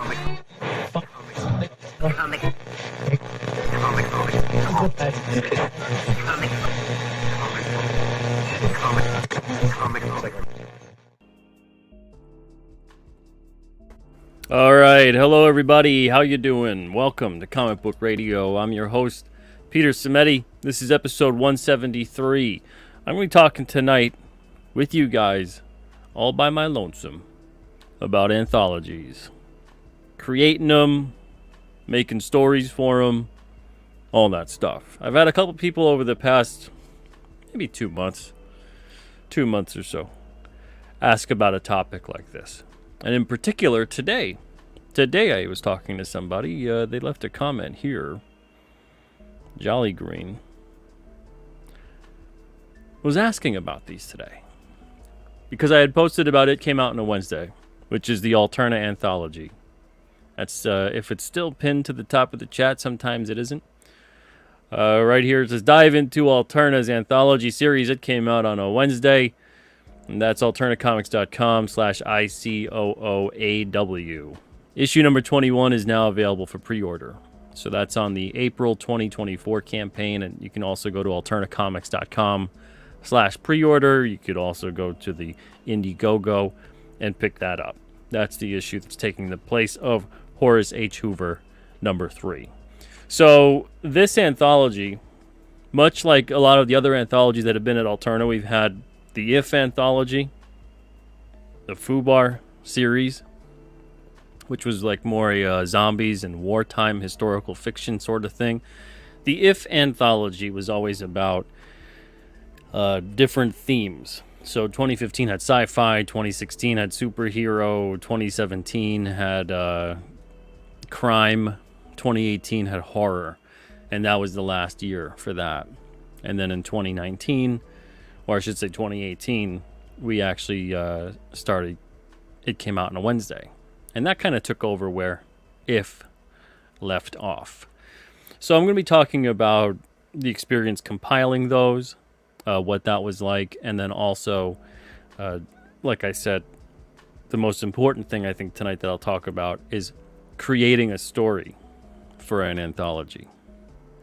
All right, hello everybody. How you doing? Welcome to Comic Book Radio. I'm your host, Peter Cimetti. This is episode 173. I'm going to be talking tonight with you guys, all by my lonesome, about anthologies. Creating them, making stories for them, all that stuff. I've had a couple people over the past, maybe 2 months or so, ask about a topic like this. And in particular, today I was talking to somebody. They left a comment here. Jolly Green was asking about these today. Because I had posted about It Came Out on a Wednesday, which is the Alterna anthology. That's if it's still pinned to the top of the chat, sometimes it isn't. Right here it says, dive into Alterna's anthology series. It came out on a Wednesday. And that's alternacomics.com/ICOOAW. Issue number 21 is now available for pre-order. So that's on the April 2024 campaign. And you can also go to alternacomics.com/pre-order. You could also go to the Indiegogo and pick that up. That's the issue that's taking the place of Horace H. Hoover number 3. So this anthology, much like a lot of the other anthologies that have been at Alterna, we've had the If anthology, the Fubar series, which was like more a zombies and wartime historical fiction sort of thing. The If anthology was always about different themes. So 2015 had sci-fi, 2016 had superhero, 2017 had crime, 2018 had horror, and that was the last year for that. And then in 2019, or I should say 2018, we actually started, It Came Out on a Wednesday. And that kind of took over where If left off. So I'm going to be talking about the experience compiling those, what that was like, and then also, like I said, the most important thing I think tonight that I'll talk about is creating a story for an anthology.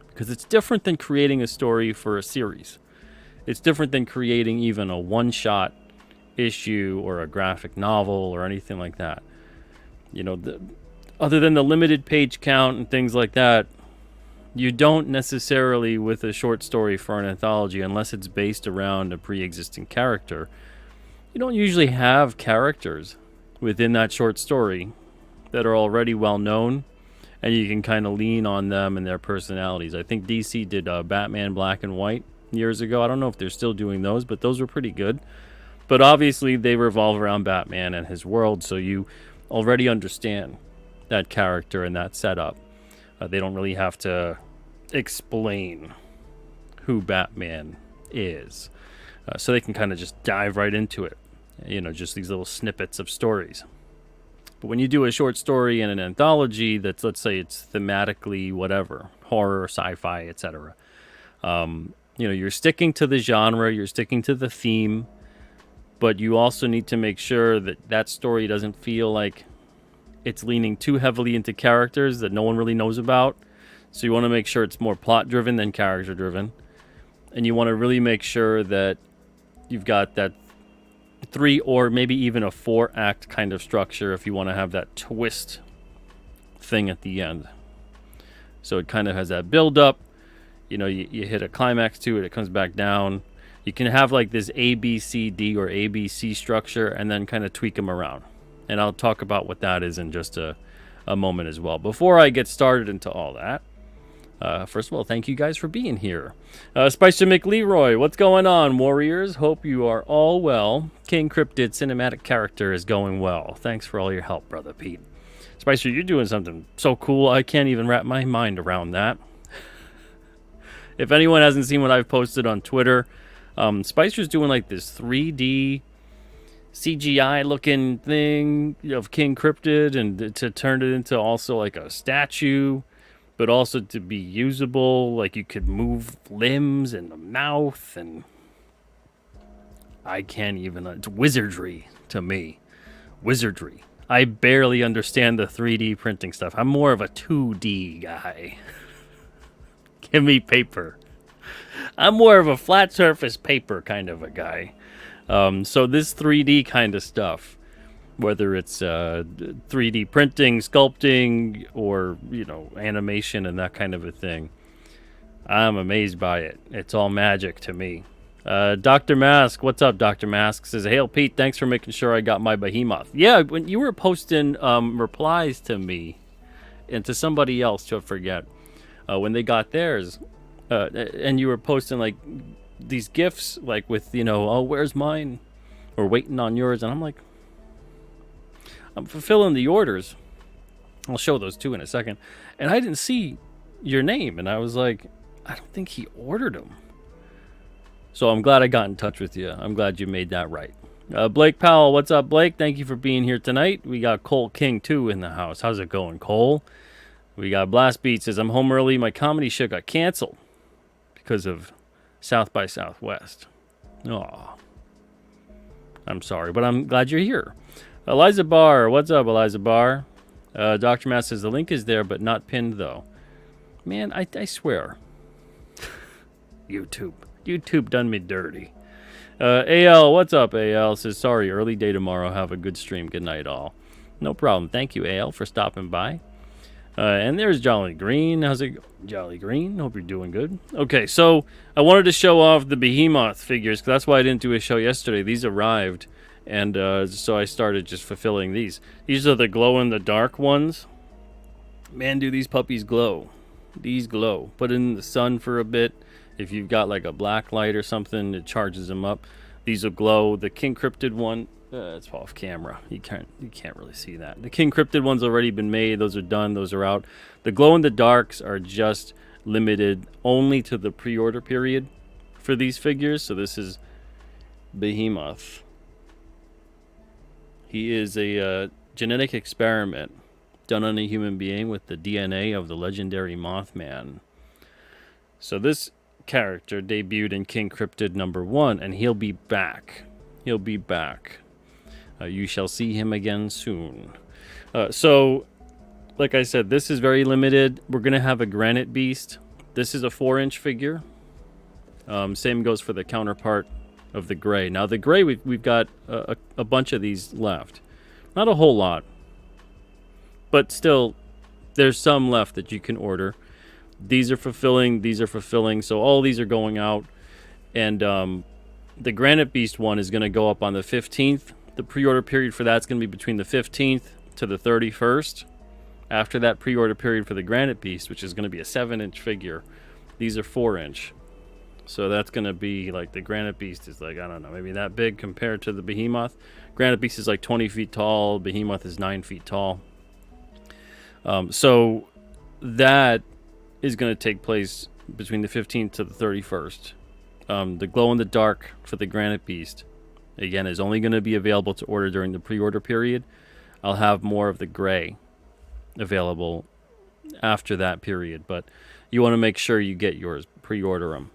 Because it's different than creating a story for a series. It's different than creating even a one-shot issue or a graphic novel or anything like that. You know, other than the limited page count and things like that, you don't necessarily, with a short story for an anthology, unless it's based around a pre-existing character, you don't usually have characters within that short story that are already well-known, and you can kind of lean on them and their personalities. I think DC did Batman Black and White years ago. I don't know if they're still doing those, but those were pretty good. But obviously they revolve around Batman and his world, so you already understand that character and that setup. They don't really have to explain who Batman is. So they can kind of just dive right into it. You know, just these little snippets of stories. But when you do a short story in an anthology that's, let's say it's thematically whatever, horror, sci-fi, etc., you know, you're sticking to the genre, you're sticking to the theme, but you also need to make sure that that story doesn't feel like it's leaning too heavily into characters that no one really knows about. So you want to make sure it's more plot-driven than character-driven. And you want to really make sure that you've got that 3 or maybe even a 4-act kind of structure if you want to have that twist thing at the end. So it kind of has that build-up. You know, you hit a climax to it, it comes back down. You can have like this A, B, C, D or A, B, C structure and then kind of tweak them around. And I'll talk about what that is in just a moment as well. Before I get started into all that, first of all, thank you guys for being here. Spicer McLeroy, what's going on, Warriors? Hope you are all well. King Cryptid cinematic character is going well. Thanks for all your help, Brother Pete. Spicer, you're doing something so cool, I can't even wrap my mind around that. If anyone hasn't seen what I've posted on Twitter, Spicer's doing like this 3D CGI looking thing of King Cryptid, and to turn it into also like a statue, but also to be usable, like you could move limbs and the mouth, and I can't even, it's wizardry to me. Wizardry. I barely understand the 3D printing stuff. I'm more of a 2D guy. Give me paper. I'm more of a flat surface paper kind of a guy. So this 3D kind of stuff, whether it's 3D printing, sculpting, or, animation and that kind of a thing, I'm amazed by it. It's all magic to me. Dr. Mask, what's up, Dr. Mask? Says, Hail Pete, thanks for making sure I got my behemoth. Yeah, when you were posting replies to me and to somebody else, to forget, when they got theirs, and you were posting like these gifs, like with, oh, where's mine? Or waiting on yours. And I'm like, I'm fulfilling the orders. I'll show those too in a second. And I didn't see your name. And I was like, I don't think he ordered them. So I'm glad I got in touch with you. I'm glad you made that right. Blake Powell, what's up, Blake? Thank you for being here tonight. We got Cole King, too, in the house. How's it going, Cole? We got Blast Beat says, I'm home early. My comedy show got canceled because of South by Southwest. Aw. I'm sorry, but I'm glad you're here. Eliza Barr, what's up, Eliza Barr? Dr. Matt says, the link is there, but not pinned, though. Man, I swear. YouTube done me dirty. AL, what's up, AL? Says, sorry, early day tomorrow. Have a good stream. Good night, all. No problem. Thank you, AL, for stopping by. And there's Jolly Green. How's it, Jolly Green? Hope you're doing good. Okay, so I wanted to show off the Behemoth figures, because that's why I didn't do a show yesterday. These arrived, and so I started just fulfilling these. These are the glow-in-the-dark ones. Man, do these puppies glow. These glow. Put it in the sun for a bit. If you've got like a black light or something, it charges them up. These will glow. The King Cryptid one, it's off camera. You can't really see that. The King Cryptid one's already been made. Those are done. Those are out. The glow in the darks are just limited only to the pre-order period for these figures. So this is Behemoth. He is a genetic experiment done on a human being with the DNA of the legendary Mothman. So this character debuted in King Cryptid #1, and he'll be back. He'll be back. You shall see him again soon. So, like I said, this is very limited. We're going to have a Granite Beast. This is a 4-inch figure. Same goes for the counterpart of the gray. Now, the gray, we've got a bunch of these left. Not a whole lot. But still, there's some left that you can order. These are fulfilling. These are fulfilling. So all these are going out. And the Granite Beast one is going to go up on the 15th. The pre-order period for that's going to be between the 15th to the 31st. After that pre-order period for the Granite Beast, which is going to be a 7-inch figure, these are 4-inch. So that's going to be like the Granite Beast is like, I don't know, maybe that big compared to the Behemoth. Granite Beast is like 20 feet tall. Behemoth is 9 feet tall. So that is going to take place between the 15th to the 31st. The glow-in-the-dark for the Granite Beast, again, is only going to be available to order during the pre-order period. I'll have more of the gray available after that period, but you want to make sure you get yours, pre-order them.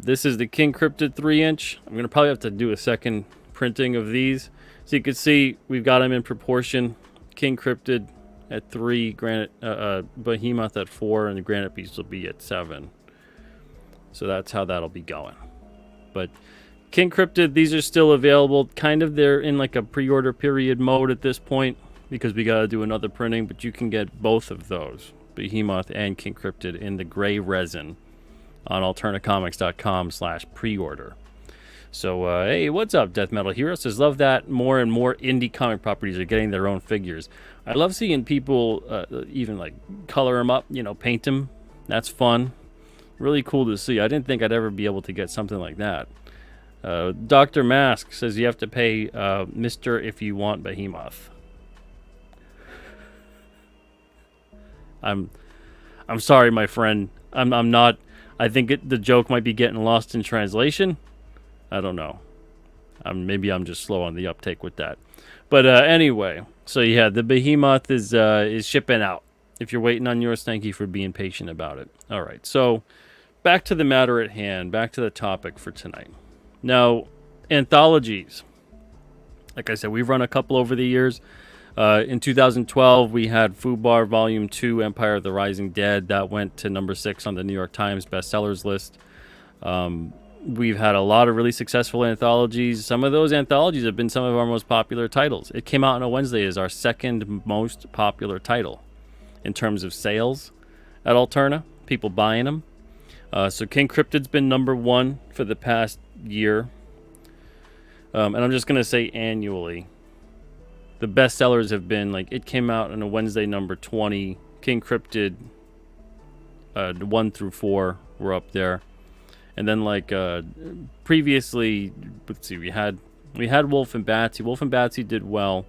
This is the King Cryptid 3-inch. I'm going to probably have to do a second printing of these. So you can see we've got them in proportion. King Cryptid at 3, Behemoth at 4, and the Granite Beast will be at 7. So that's how that'll be going. But King Cryptid, these are still available. Kind of they're in like a pre-order period mode at this point because we got to do another printing, but you can get both of those, Behemoth and King Cryptid, in the gray resin on alternacomics.com/pre-order. So, hey, what's up, Death Metal Hero? Says, love that more and more indie comic properties are getting their own figures. I love seeing people even like color them up, paint them. That's fun. Really cool to see. I didn't think I'd ever be able to get something like that. Dr. Mask says you have to pay Mr. if you want Behemoth. I'm sorry, my friend. I'm not. I think the joke might be getting lost in translation. I don't know. Maybe I'm just slow on the uptake with that. But anyway, so yeah, the Behemoth is shipping out. If you're waiting on yours, thank you for being patient about it. All right, so back to the matter at hand, back to the topic for tonight. Now, anthologies. Like I said, we've run a couple over the years. In 2012, we had Fubar Volume 2, Empire of the Rising Dead. That went to number 6 on the New York Times bestsellers list. We've had a lot of really successful anthologies. Some of those anthologies have been some of our most popular titles. It Came Out on a Wednesday is our second most popular title in terms of sales at Alterna, people buying them. So King Cryptid's been number 1 for the past year. And I'm just going to say annually. The best sellers have been like It Came Out on a Wednesday, number 20. King Cryptid, 1 through 4 were up there. And then previously, let's see, we had Wolf and Batsy. Wolf and Batsy did well,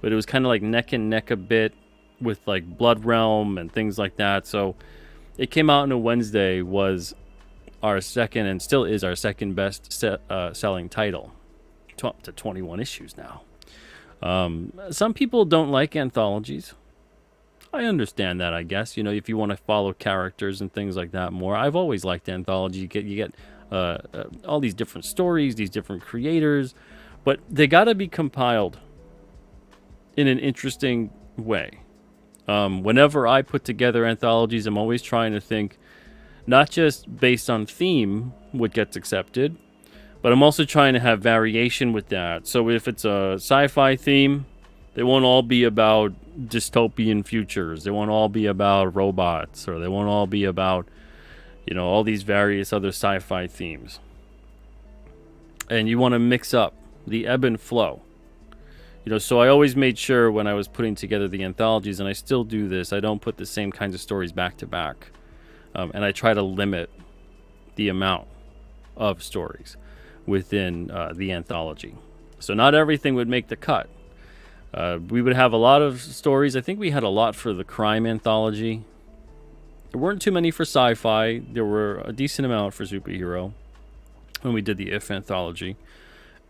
but it was kind of like neck and neck a bit with like Blood Realm and things like that. So It Came Out on a Wednesday was our second, and still is our second best selling title, up to 21 issues now. Some people don't like anthologies. I understand that, I guess. If you want to follow characters and things like that more. I've always liked anthology. You get all these different stories, these different creators, but they got to be compiled in an interesting way. Whenever I put together anthologies, I'm always trying to think not just based on theme what gets accepted, but I'm also trying to have variation with that. So if it's a sci-fi theme, they won't all be about dystopian futures. They won't all be about robots, or they won't all be about, all these various other sci-fi themes. And you want to mix up the ebb and flow. So I always made sure when I was putting together the anthologies, and I still do this, I don't put the same kinds of stories back to back. And I try to limit the amount of stories within the anthology. So not everything would make the cut. We would have a lot of stories. I think we had a lot for the crime anthology. There weren't too many for sci-fi. There were a decent amount for superhero when we did the If anthology.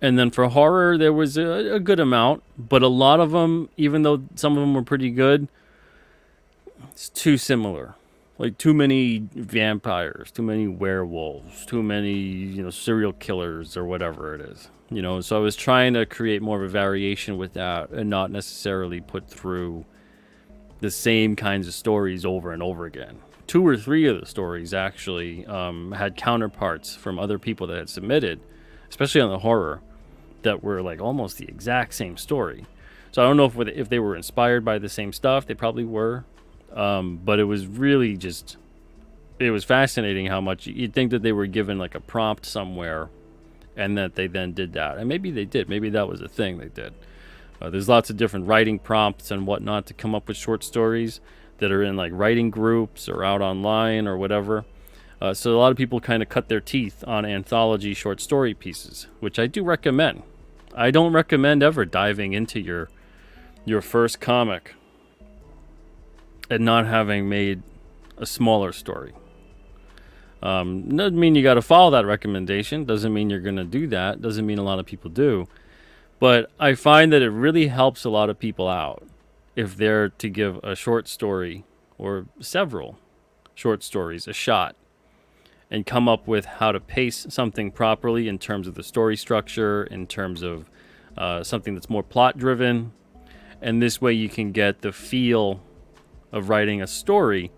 And then for horror, there was a good amount. But a lot of them, even though some of them were pretty good, it's too similar. Like too many vampires, too many werewolves, too many, serial killers or whatever it is. So I was trying to create more of a variation with that and not necessarily put through the same kinds of stories over and over again. 2 or 3 of the stories actually had counterparts from other people that had submitted, especially on the horror, that were like almost the exact same story. So I don't know if they were inspired by the same stuff. They probably were. But it was really it was fascinating how much you'd think that they were given like a prompt somewhere and that they then did that. And maybe they did. Maybe that was a thing they did. There's lots of different writing prompts and whatnot to come up with short stories that are in like writing groups or out online or whatever. So a lot of people kind of cut their teeth on anthology short story pieces, which I do recommend. I don't recommend ever diving into your first comic and not having made a smaller story. Doesn't mean you got to follow that recommendation. Doesn't mean you're going to do that. Doesn't mean a lot of people do. But I find that it really helps a lot of people out if they're to give a short story or several short stories a shot and come up with how to pace something properly in terms of the story structure, in terms of something that's more plot driven. And this way you can get the feel of writing a story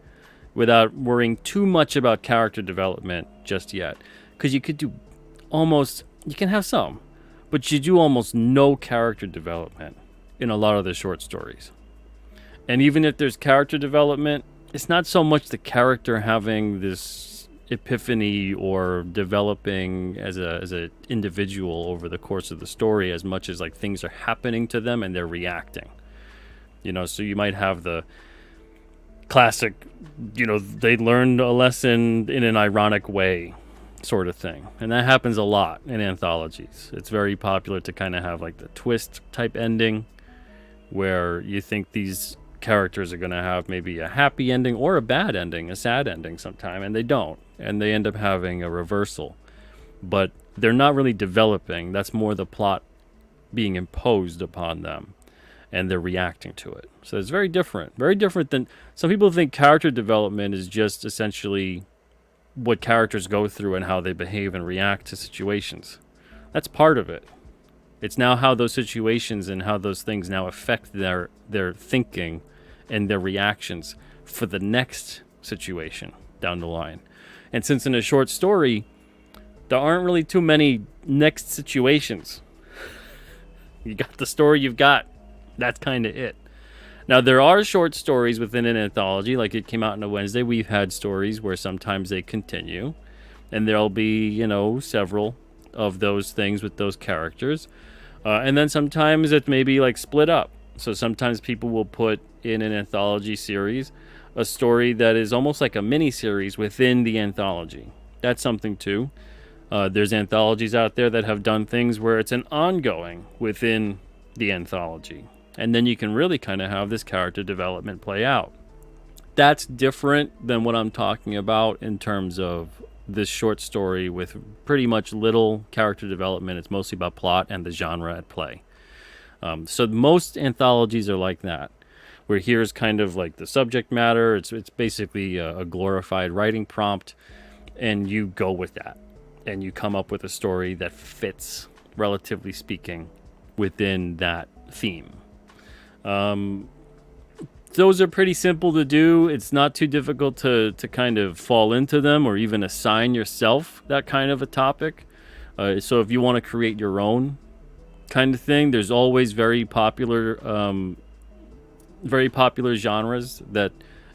without worrying too much about character development just yet. Because you can have some, but you do almost no character development in a lot of the short stories. And even if there's character development, it's not so much the character having this epiphany or developing as a individual over the course of the story as much as like things are happening to them and they're reacting. So you might have the classic, they learned a lesson in an ironic way sort of thing. And that happens a lot in anthologies. It's very popular to kind of have like the twist type ending where you think these characters are going to have maybe a happy ending or a bad ending, a sad ending sometime, and they don't. And they end up having a reversal. But they're not really developing. That's more the plot being imposed upon them. And they're reacting to it. So it's very different. Very different than... Some people think character development is just essentially what characters go through and how they behave and react to situations. That's part of it. It's now how those situations and how those things now affect their thinking and their reactions for the next situation down the line. And since in a short story, there aren't really too many next situations. You got the story you've got. That's kind of it. Now, there are short stories within an anthology, like it came out on a Wednesday. We've had stories where sometimes they continue, and there'll be, several of those things with those characters. And then sometimes it may be like split up. So sometimes people will put in an anthology series a story that is almost like a mini series within the anthology. That's something too. There's anthologies out there that have done things where it's an ongoing within the anthology. And then you can really kind of have this character development play out. That's different than what I'm talking about in terms of this short story with pretty much little character development. It's mostly about plot and the genre at play. So most anthologies are like that, where here's kind of like the subject matter. It's basically a glorified writing prompt, and you go with that. And you come up with a story that fits, relatively speaking, within that theme. Those are pretty simple to do. It's not too difficult to kind of fall into them or even assign yourself that kind of a topic. So if you want to create your own kind of thing, there's always very popular genres that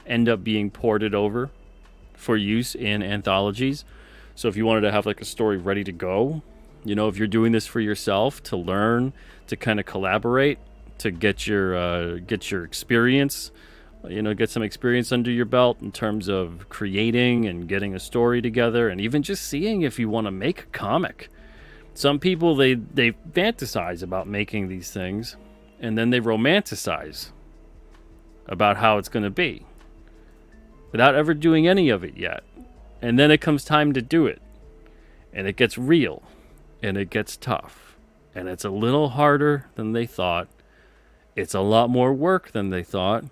end up being ported over for use in anthologies. So if you wanted to have like a story ready to go, if you're doing this for yourself to learn, to kind of collaborate, to get your experience, get some experience under your belt in terms of creating and getting a story together, and even just seeing if you want to make a comic. Some people, they fantasize about making these things, and then they romanticize about how it's going to be without ever doing any of it yet. And then it comes time to do it, and it gets real, and it gets tough, and it's a little harder than they thought. It's a lot more work than they thought,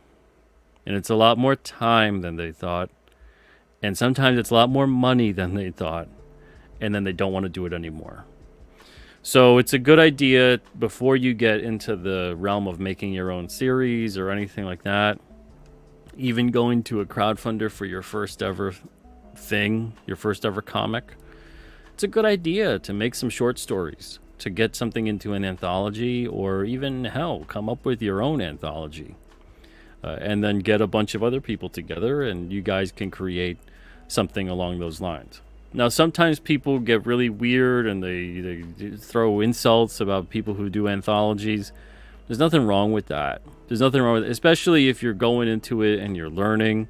and it's a lot more time than they thought, and sometimes it's a lot more money than they thought, and then they don't want to do it anymore. So it's a good idea before you get into the realm of making your own series or anything like that, even going to a crowdfunder for your first ever thing, your first ever comic. It's a good idea to make some short stories, to get something into an anthology, or even, hell, come up with your own anthology. And then get a bunch of other people together, and you guys can create something along those lines. Now, sometimes people get really weird, and they throw insults about people who do anthologies. There's nothing wrong with that. There's nothing wrong with it, especially if you're going into it and you're learning,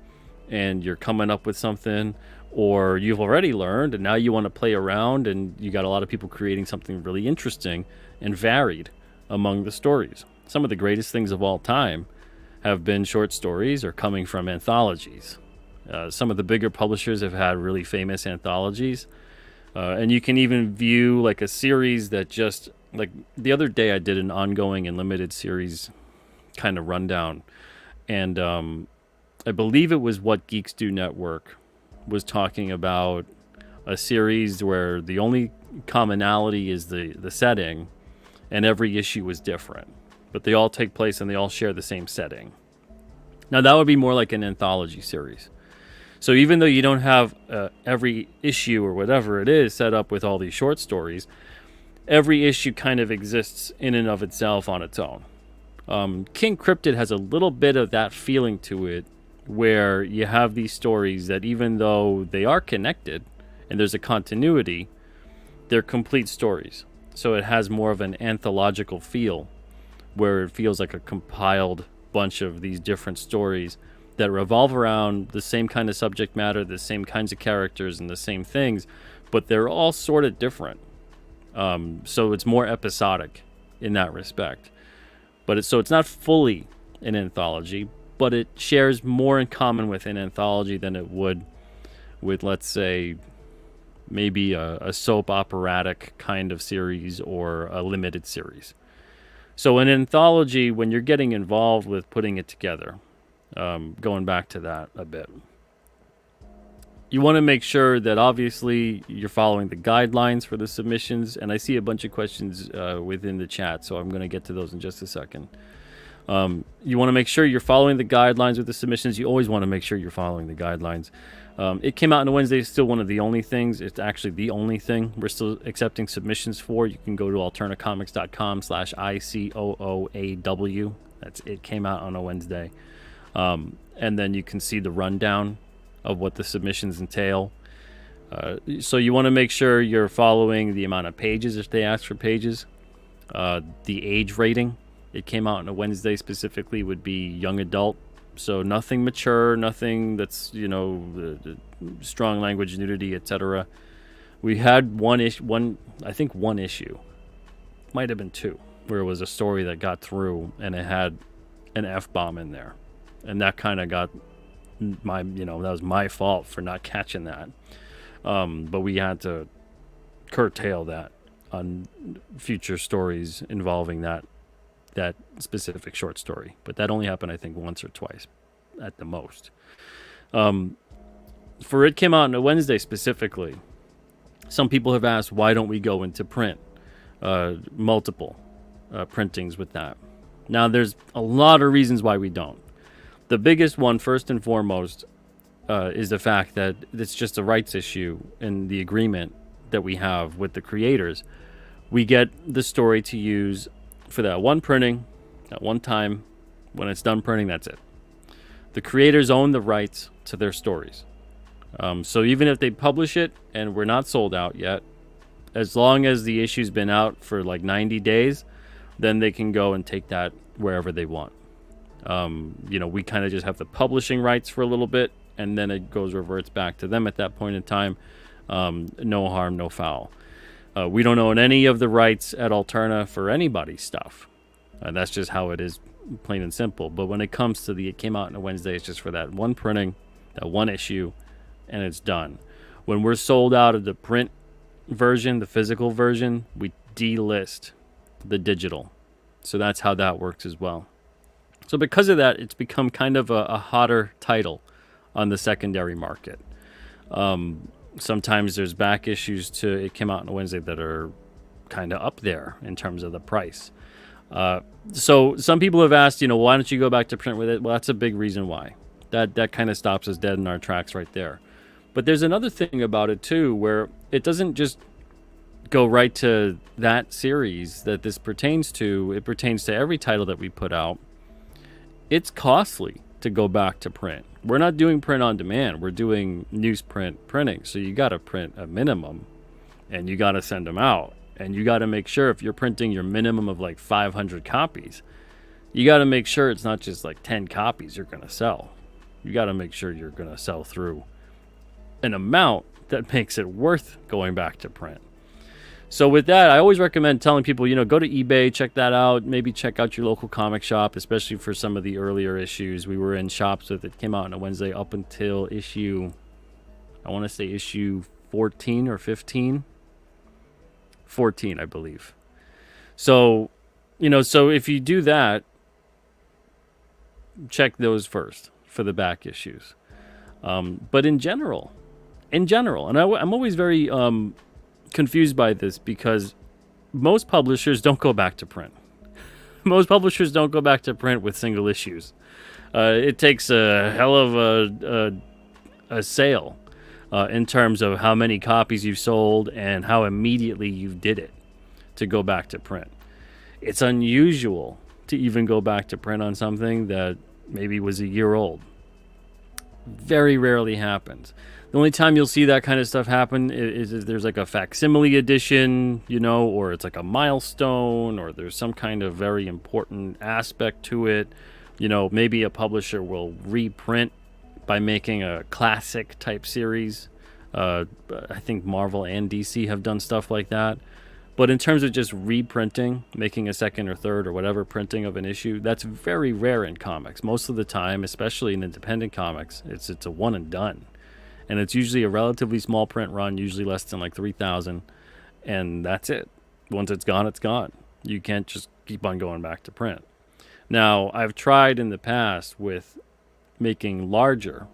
and you're coming up with something, or you've already learned and now you want to play around, and you got a lot of people creating something really interesting and varied among the stories. Some of the greatest things of all time have been short stories or coming from anthologies. Some of the bigger publishers have had really famous anthologies, and you can even view like a series that just, like the other day I did an ongoing and limited series kind of rundown, and I believe it was What Geeks Do Network was talking about a series where the only commonality is the setting, and every issue is different, but they all take place and they all share the same setting. Now that would be more like an anthology series. So even though you don't have every issue or whatever it is set up with all these short stories, every issue kind of exists in and of itself on its own. King Cryptid has a little bit of that feeling to it, where you have these stories that, even though they are connected and there's a continuity, they're complete stories. So it has more of an anthological feel, where it feels like a compiled bunch of these different stories that revolve around the same kind of subject matter, the same kinds of characters, and the same things, but they're all sort of different. So it's more episodic in that respect. But it's not fully an anthology, but it shares more in common with an anthology than it would with, let's say, maybe a soap operatic kind of series or a limited series. So an anthology, when you're getting involved with putting it together, going back to that a bit, you want to make sure that obviously you're following the guidelines for the submissions. And I see a bunch of questions within the chat, so I'm going to get to those in just a second. You want to make sure you're following the guidelines with the submissions. You always want to make sure you're following the guidelines. It came out on a Wednesday. It's still one of the only things. It's actually the only thing we're still accepting submissions for. You can go to alternacomics.com/ICOOAW. It came out on a Wednesday. And then you can see the rundown of what the submissions entail. So you want to make sure you're following the amount of pages if they ask for pages. The age rating. It came out on a Wednesday specifically would be young adult. So nothing mature, nothing that's, strong language nudity, etc. We had one issue, might have been two, where it was a story that got through and it had an F-bomb in there. And that kind of got that was my fault for not catching that. But we had to curtail that on future stories involving that specific short story. But that only happened, I think, once or twice at the most. For it came out on a Wednesday specifically. Some people have asked, why don't we go into print? Multiple printings with that. Now, there's a lot of reasons why we don't. The biggest one, first and foremost, is the fact that it's just a rights issue in the agreement that we have with the creators. We get the story to use for that one printing, at one time. When it's done printing, that's it. The creators own the rights to their stories. So even if they publish it and we're not sold out yet, as long as the issue's been out for like 90 days, then they can go and take that wherever they want. We kind of just have the publishing rights for a little bit, and then it reverts back to them at that point in time. No harm, no foul. We don't own any of the rights at Alterna for anybody's stuff. That's just how it is, plain and simple. But when it comes to it came out on a Wednesday, it's just for that one printing, that one issue, and it's done. When we're sold out of the print version, the physical version, we delist the digital. So that's how that works as well. So because of that, it's become kind of a hotter title on the secondary market. Sometimes there's back issues to it came out on a Wednesday that are kind of up there in terms of the price. So some people have asked, why don't you go back to print with it? Well, that's a big reason why. That kind of stops us dead in our tracks right there. But there's another thing about it too, where it doesn't just go right to that series that this pertains to. It pertains to every title that we put out. It's costly to go back to print. We're not doing print on demand. We're doing newsprint printing. So you got to print a minimum and you got to send them out. And you got to make sure if you're printing your minimum of like 500 copies, you got to make sure it's not just like 10 copies you're going to sell. You got to make sure you're going to sell through an amount that makes it worth going back to print. So with that, I always recommend telling people, go to eBay, check that out. Maybe check out your local comic shop, especially for some of the earlier issues. We were in shops with it. Came out on a Wednesday up until issue 14 or 15. 14, I believe. So, so if you do that, check those first for the back issues. But in general, and I'm always very confused by this because most publishers don't go back to print. Most publishers don't go back to print with single issues. It takes a hell of a sale in terms of how many copies you've sold and how immediately you did it to go back to print. It's unusual to even go back to print on something that maybe was a year old. Very rarely happens. The only time you'll see that kind of stuff happen is if there's like a facsimile edition, or it's like a milestone, or there's some kind of very important aspect to it. Maybe a publisher will reprint by making a classic type series. I think Marvel and DC have done stuff like that. But in terms of just reprinting, making a second or third or whatever printing of an issue, that's very rare in comics. Most of the time, especially in independent comics, it's a one and done. And it's usually a relatively small print run, usually less than like 3,000. And that's it. Once it's gone, it's gone. You can't just keep on going back to print. Now, I've tried in the past with making larger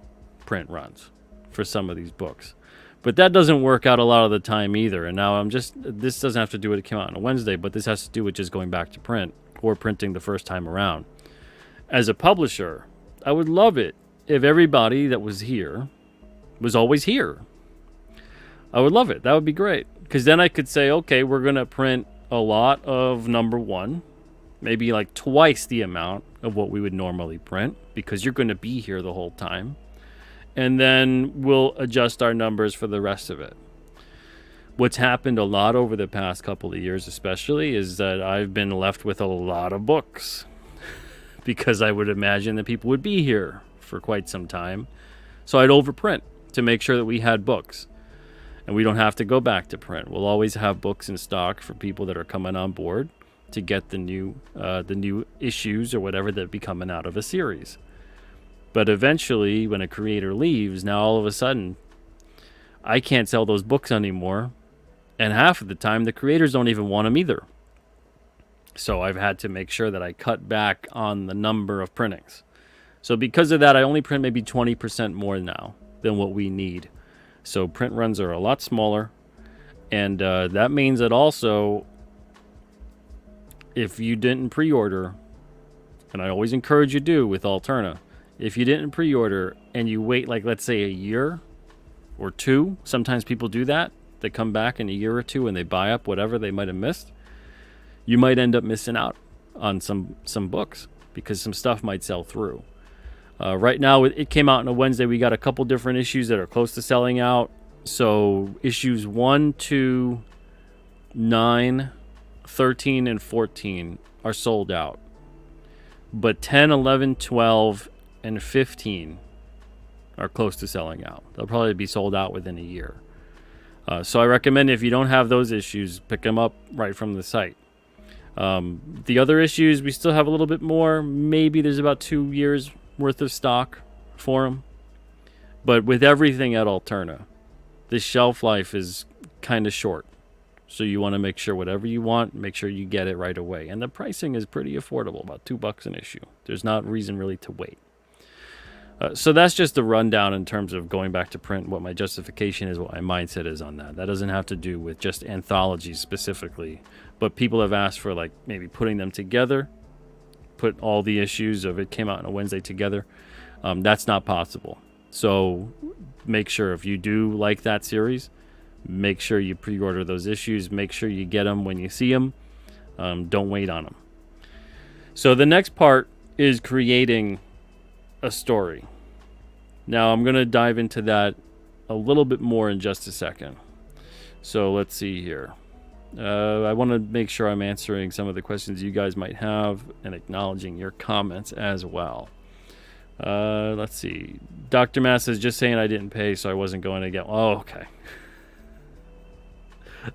print runs for some of these books. But that doesn't work out a lot of the time either. And now this doesn't have to do with it came out on a Wednesday, but this has to do with just going back to print or printing the first time around. As a publisher, I would love it if everybody that was here was always here. I would love it. That would be great. Because then I could say, okay, we're going to print a lot of number one, maybe like twice the amount of what we would normally print, because you're going to be here the whole time. And then we'll adjust our numbers for the rest of it. What's happened a lot over the past couple of years especially is that I've been left with a lot of books because I would imagine that people would be here for quite some time. So I'd overprint to make sure that we had books. And we don't have to go back to print. We'll always have books in stock for people that are coming on board to get the new issues or whatever that be coming out of a series. But eventually, when a creator leaves, now all of a sudden, I can't sell those books anymore. And half of the time, the creators don't even want them either. So I've had to make sure that I cut back on the number of printings. So because of that, I only print maybe 20% more now than what we need. So print runs are a lot smaller. And that means that also, if you didn't pre-order, and I always encourage you to with Alterna, if you didn't pre-order and you wait, like, let's say a year or two, sometimes people do that. They come back in a year or two and they buy up whatever they might have missed. You might end up missing out on some books because some stuff might sell through. Right now, it came out on a Wednesday. We got a couple different issues that are close to selling out. So issues 1, 2, 9, 13, and 14 are sold out. But 10, 11, 12, and 15 are close to selling out. They'll probably be sold out within a year. So I recommend if you don't have those issues, pick them up right from the site. The other issues, we still have a little bit more. Maybe there's about 2 years worth of stock for them. But with everything at Alterna, the shelf life is kind of short. So you want to make sure whatever you want, make sure you get it right away. And the pricing is pretty affordable, about $2 an issue. There's not reason really to wait. So that's just the rundown in terms of going back to print, what my justification is, what my mindset is on that. That doesn't have to do with just anthologies specifically. But people have asked for, like, maybe putting them together, put all the issues of it came out on a Wednesday together. That's not possible. So make sure if you do like that series, make sure you pre-order those issues. Make sure you get them when you see them. Don't wait on them. So the next part is creating a story. Now I'm going to dive into that a little bit more in just a second. So let's see here. I want to make sure I'm answering some of the questions you guys might have and acknowledging your comments as well. Let's see. Dr. Mass is just saying I didn't pay, so I wasn't going to get... Oh, okay.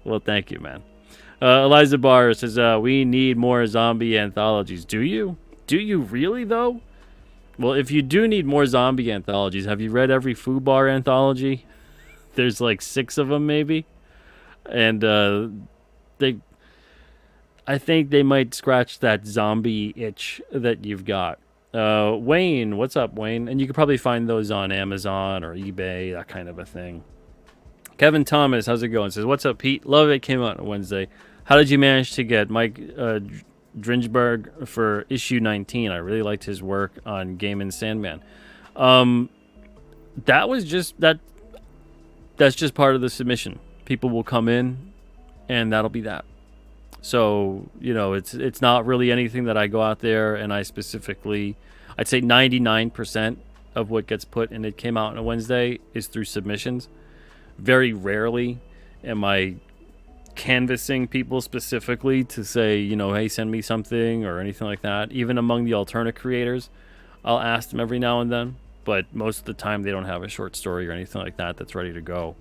Well, thank you, man. Eliza Barr says, we need more zombie anthologies. Do you? Do you really, though? Well, if you do need more zombie anthologies, have you read every Fubar anthology? There's like 6 of them, maybe. And I think they might scratch that zombie itch that you've got. Wayne, what's up, Wayne? And you could probably find those on Amazon or eBay, that kind of a thing. Kevin Thomas, how's it going? Says, what's up, Pete? Love it. Came out on Wednesday. How did you manage to get Mike Dringenberg for issue 19? I really liked his work on Gaiman's Sandman. That was just that's just part of the submission. People will come in and that'll be that. So, you know, it's not really anything that I go out there and I specifically, I'd say 99% of what gets put and it came out on a Wednesday is through submissions. Very rarely am I canvassing people specifically to say, you know, hey, send me something or anything like that. Even among the alternate creators, I'll ask them every now and then, but most of the time they don't have a short story or anything like that that's ready to go.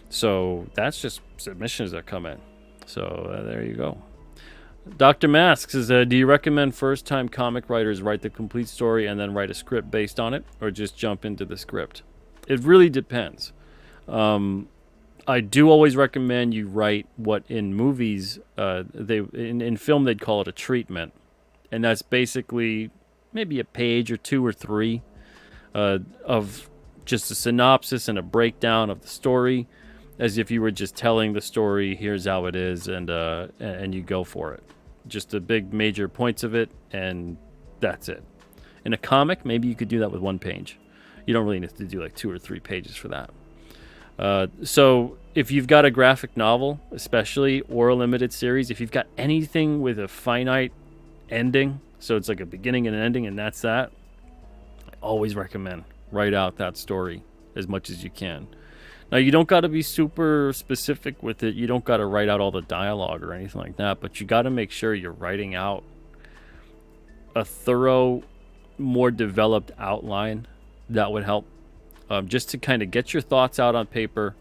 So that's just submissions that come in. So there you go. Dr. Mask says, do you recommend first-time comic writers write the complete story and then write a script based on it, or just jump into the script? It really depends. I do always recommend you write what in movies, in film they'd call it a treatment, and that's basically maybe a page or 2 or 3 of just a synopsis and a breakdown of the story, as if you were just telling the story. Here's how it is, and you go for it. Just the big major points of it, and that's it. In a comic, maybe you could do that with 1 page. You don't really need to do like 2 or 3 pages for that. So if you've got a graphic novel, especially, or a limited series, if you've got anything with a finite ending, so it's like a beginning and an ending, and that's that, I always recommend write out that story as much as you can. Now, you don't got to be super specific with it. You don't got to write out all the dialogue or anything like that, but you got to make sure you're writing out a thorough, more developed outline. That would help, just to kind of get your thoughts out on paper.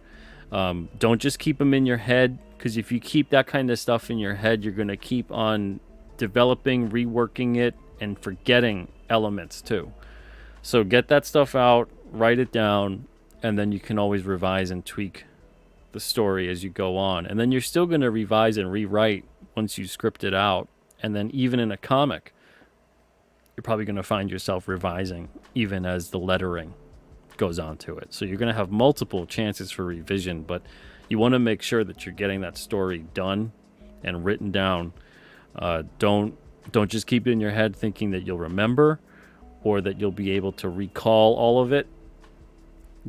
Don't just keep them in your head, because if you keep that kind of stuff in your head, you're going to keep on developing, reworking it, and forgetting elements too. So get that stuff out, write it down, and then you can always revise and tweak the story as you go on. And then you're still going to revise and rewrite once you script it out. And then even in a comic, you're probably going to find yourself revising even as the lettering goes on to it. So you're going to have multiple chances for revision, but you want to make sure that you're getting that story done and written down. Don't just keep it in your head thinking that you'll remember or that you'll be able to recall all of it.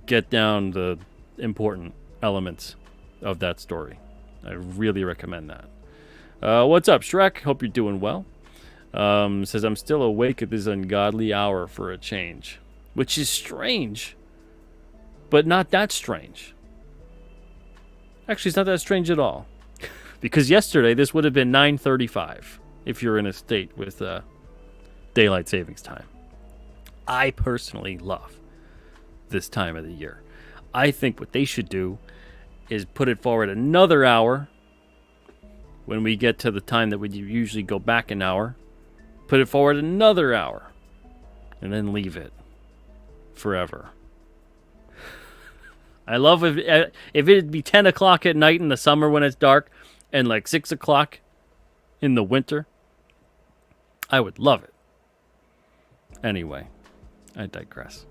Get down the important elements of that story. I really recommend that. What's up, Shrek? Hope you're doing well. Says, I'm still awake at this ungodly hour for a change. Which is strange, but not that strange. Actually, it's not that strange at all. Because yesterday, this would have been 9:35 if you're in a state with daylight savings time. I personally love this time of the year. I think what they should do is put it forward another hour when we get to the time that we usually go back an hour. Put it forward another hour and then leave it forever. I love if it'd be 10 o'clock at night in the summer when it's dark and like 6 o'clock in the winter. I would love it. Anyway, I digress.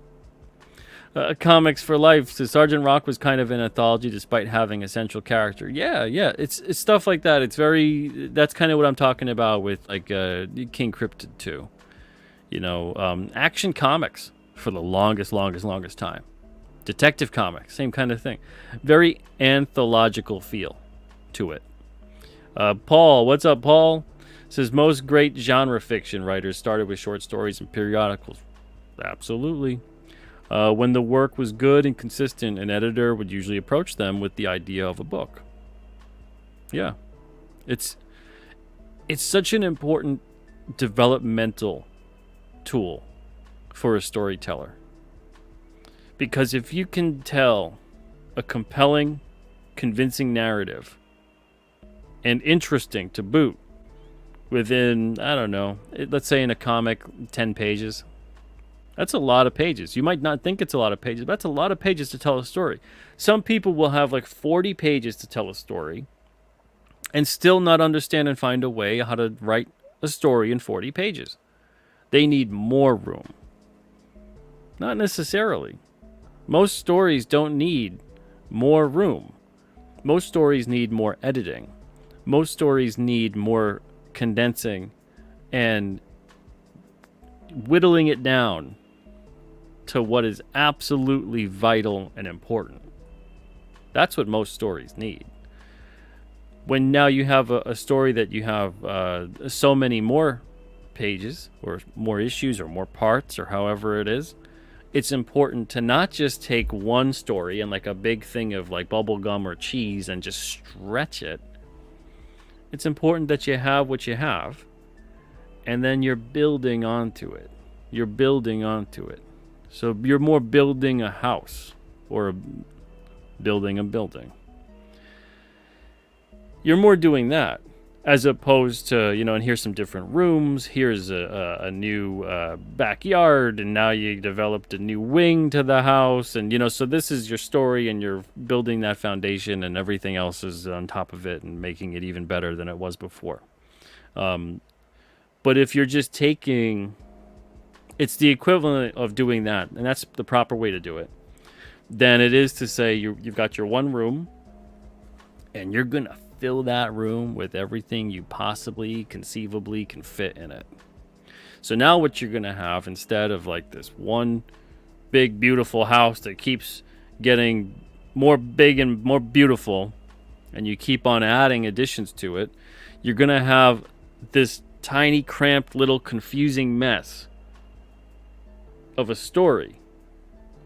Comics for Life says Sergeant Rock was kind of an anthology despite having a central character. Yeah, it's stuff like that. It's that's kind of what I'm talking about with like King Cryptid 2. You know, Action Comics for the longest time. Detective Comics, same kind of thing. Very anthological feel to it. Paul, what's up, Paul? Says most great genre fiction writers started with short stories and periodicals. Absolutely. When the work was good and consistent, an editor would usually approach them with the idea of a book. Yeah. It's such an important developmental tool for a storyteller. Because if you can tell a compelling, convincing narrative and interesting to boot within, I don't know, let's say in a comic, 10 pages, that's a lot of pages. You might not think it's a lot of pages, but that's a lot of pages to tell a story. Some people will have like 40 pages to tell a story and still not understand and find a way how to write a story in 40 pages. They need more room. Not necessarily. Most stories don't need more room. Most stories need more editing. Most stories need more condensing and whittling it down to what is absolutely vital and important. That's what most stories need. When now you have a story that you have so many more pages or more issues or more parts or however it is, it's important to not just take one story and like a big thing of like bubble gum or cheese and just stretch it. It's important that you have what you have and then you're building onto it. You're building onto it. So you're more building a house or building a building. You're more doing that as opposed to, you know, and here's some different rooms. Here's a new backyard, and now you developed a new wing to the house. And, you know, so this is your story, and you're building that foundation, and everything else is on top of it and making it even better than it was before. But if you're just taking... It's the equivalent of doing that, and that's the proper way to do it. than it is to say you've got your one room and you're going to fill that room with everything you possibly conceivably can fit in it. So now what you're going to have, instead of like this one big beautiful house that keeps getting more big and more beautiful, and you keep on adding additions to it, you're going to have this tiny, cramped, little confusing mess of a story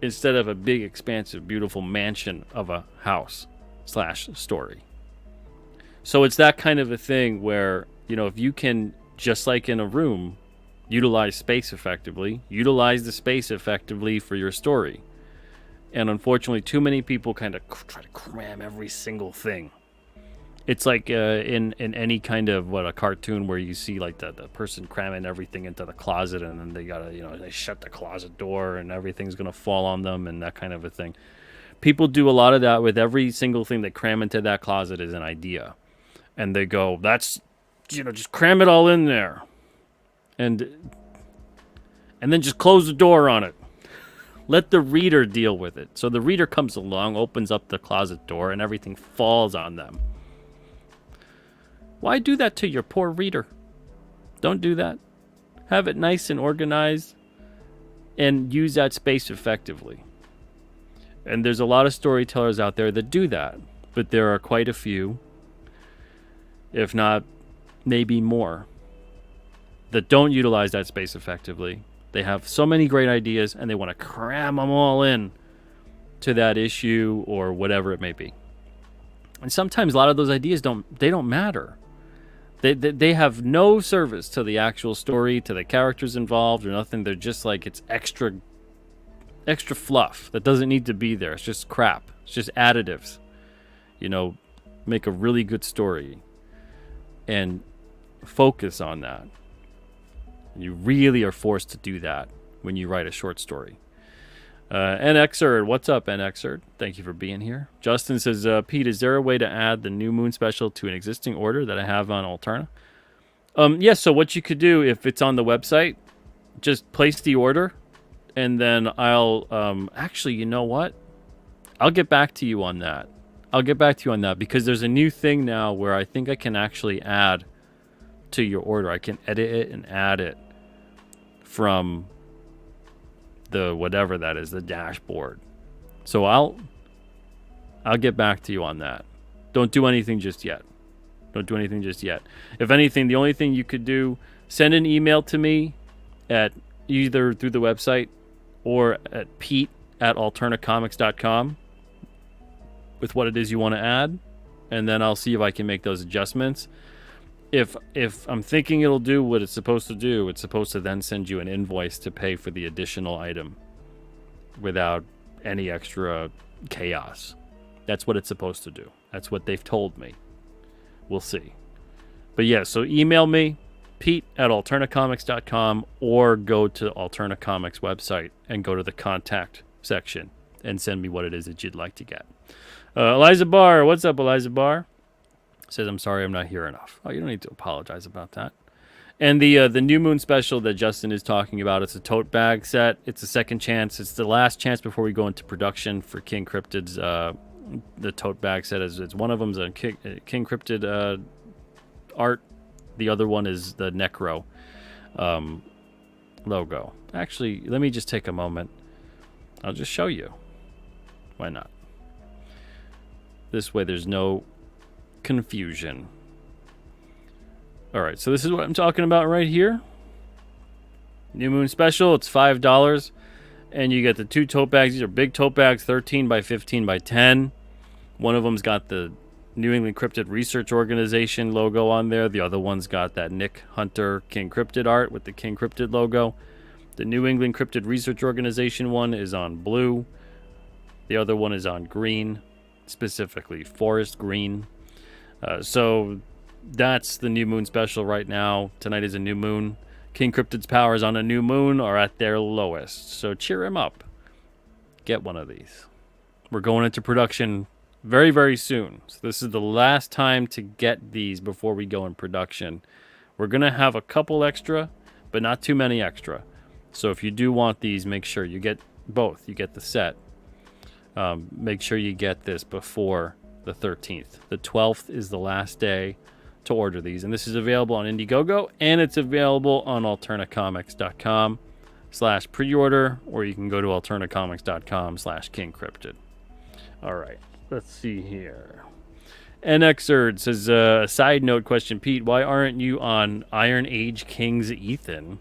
instead of a big, expansive, beautiful mansion of a house / story. So it's that kind of a thing where, if you can, just like in a room, utilize space effectively, utilize the space effectively for your story. And unfortunately, too many people kind of try to cram every single thing. It's like in any kind of a cartoon where you see like the person cramming everything into the closet, and then they gotta they shut the closet door and everything's gonna fall on them and that kind of a thing. People do a lot of that with every single thing they cram into that closet is an idea, and they go, that's just cram it all in there, and then just close the door on it. Let the reader deal with it. So the reader comes along, opens up the closet door, and everything falls on them. Why do that to your poor reader? Don't do that. Have it nice and organized and use that space effectively. And there's a lot of storytellers out there that do that, but there are quite a few, if not maybe more, that don't utilize that space effectively. They have so many great ideas and they want to cram them all in to that issue or whatever it may be. And sometimes a lot of those ideas don't matter. They have no service to the actual story, to the characters involved or nothing. They're just like, it's extra fluff that doesn't need to be there. It's just crap. It's just additives. Make a really good story and focus on that. You really are forced to do that when you write a short story. NXerd, what's up, NXerd? Thank you for being here. Justin says, Pete, is there a way to add the New Moon special to an existing order that I have on Alterna? Yes, so what you could do, if it's on the website, just place the order, and then I'll, actually, you know what? I'll get back to you on that. Because there's a new thing now where I think I can actually add to your order. I can edit it and add it from the whatever that is, the dashboard. So I'll get back to you on that. Don't do anything just yet. If anything, the only thing you could do, send an email to me at either through the website or at pete@alternacomics.com with what it is you want to add, and then I'll see if I can make those adjustments. If I'm thinking it'll do what it's supposed to do, it's supposed to then send you an invoice to pay for the additional item without any extra chaos. That's what it's supposed to do. That's what they've told me. We'll see. But yeah, so email me, pete@alternacomics.com, or go to Alterna Comics website and go to the contact section and send me what it is that you'd like to get. Eliza Barr, what's up, Eliza Barr? Says, I'm sorry I'm not here enough. Oh, you don't need to apologize about that. And the New Moon special that Justin is talking about, it's a tote bag set. It's a second chance. It's the last chance before we go into production for King Cryptid's the tote bag set. It's one of them's a King Cryptid art. The other one is the Necro logo. Actually, let me just take a moment. I'll just show you. Why not? This way there's no confusion. All right, so this is what I'm talking about right here. New Moon special, it's $5, and you get the two tote bags. These are big tote bags, 13 by 15 by 10. One of them's got the New England Cryptid Research Organization logo on there. The other one's got that Nick Hunter King Cryptid art with the King Cryptid logo. The New England Cryptid Research Organization one is on blue. The other one is on green, specifically forest green. So that's the New Moon special right now. Tonight is a new moon. King Cryptid's powers on a new moon are at their lowest. So cheer him up. Get one of these. We're going into production very, very soon. So this is the last time to get these before we go in production. We're going to have a couple extra, but not too many extra. So if you do want these, make sure you get both. You get the set. Make sure you get this before the 13th. The 12th is the last day to order these. And this is available on Indiegogo, and it's available on alternacomics.com/pre-order, or you can go to alternacomics.com/kingcryptid. All right, let's see here. NXerd says, a side note question, Pete, why aren't you on Iron Age King's Ethan?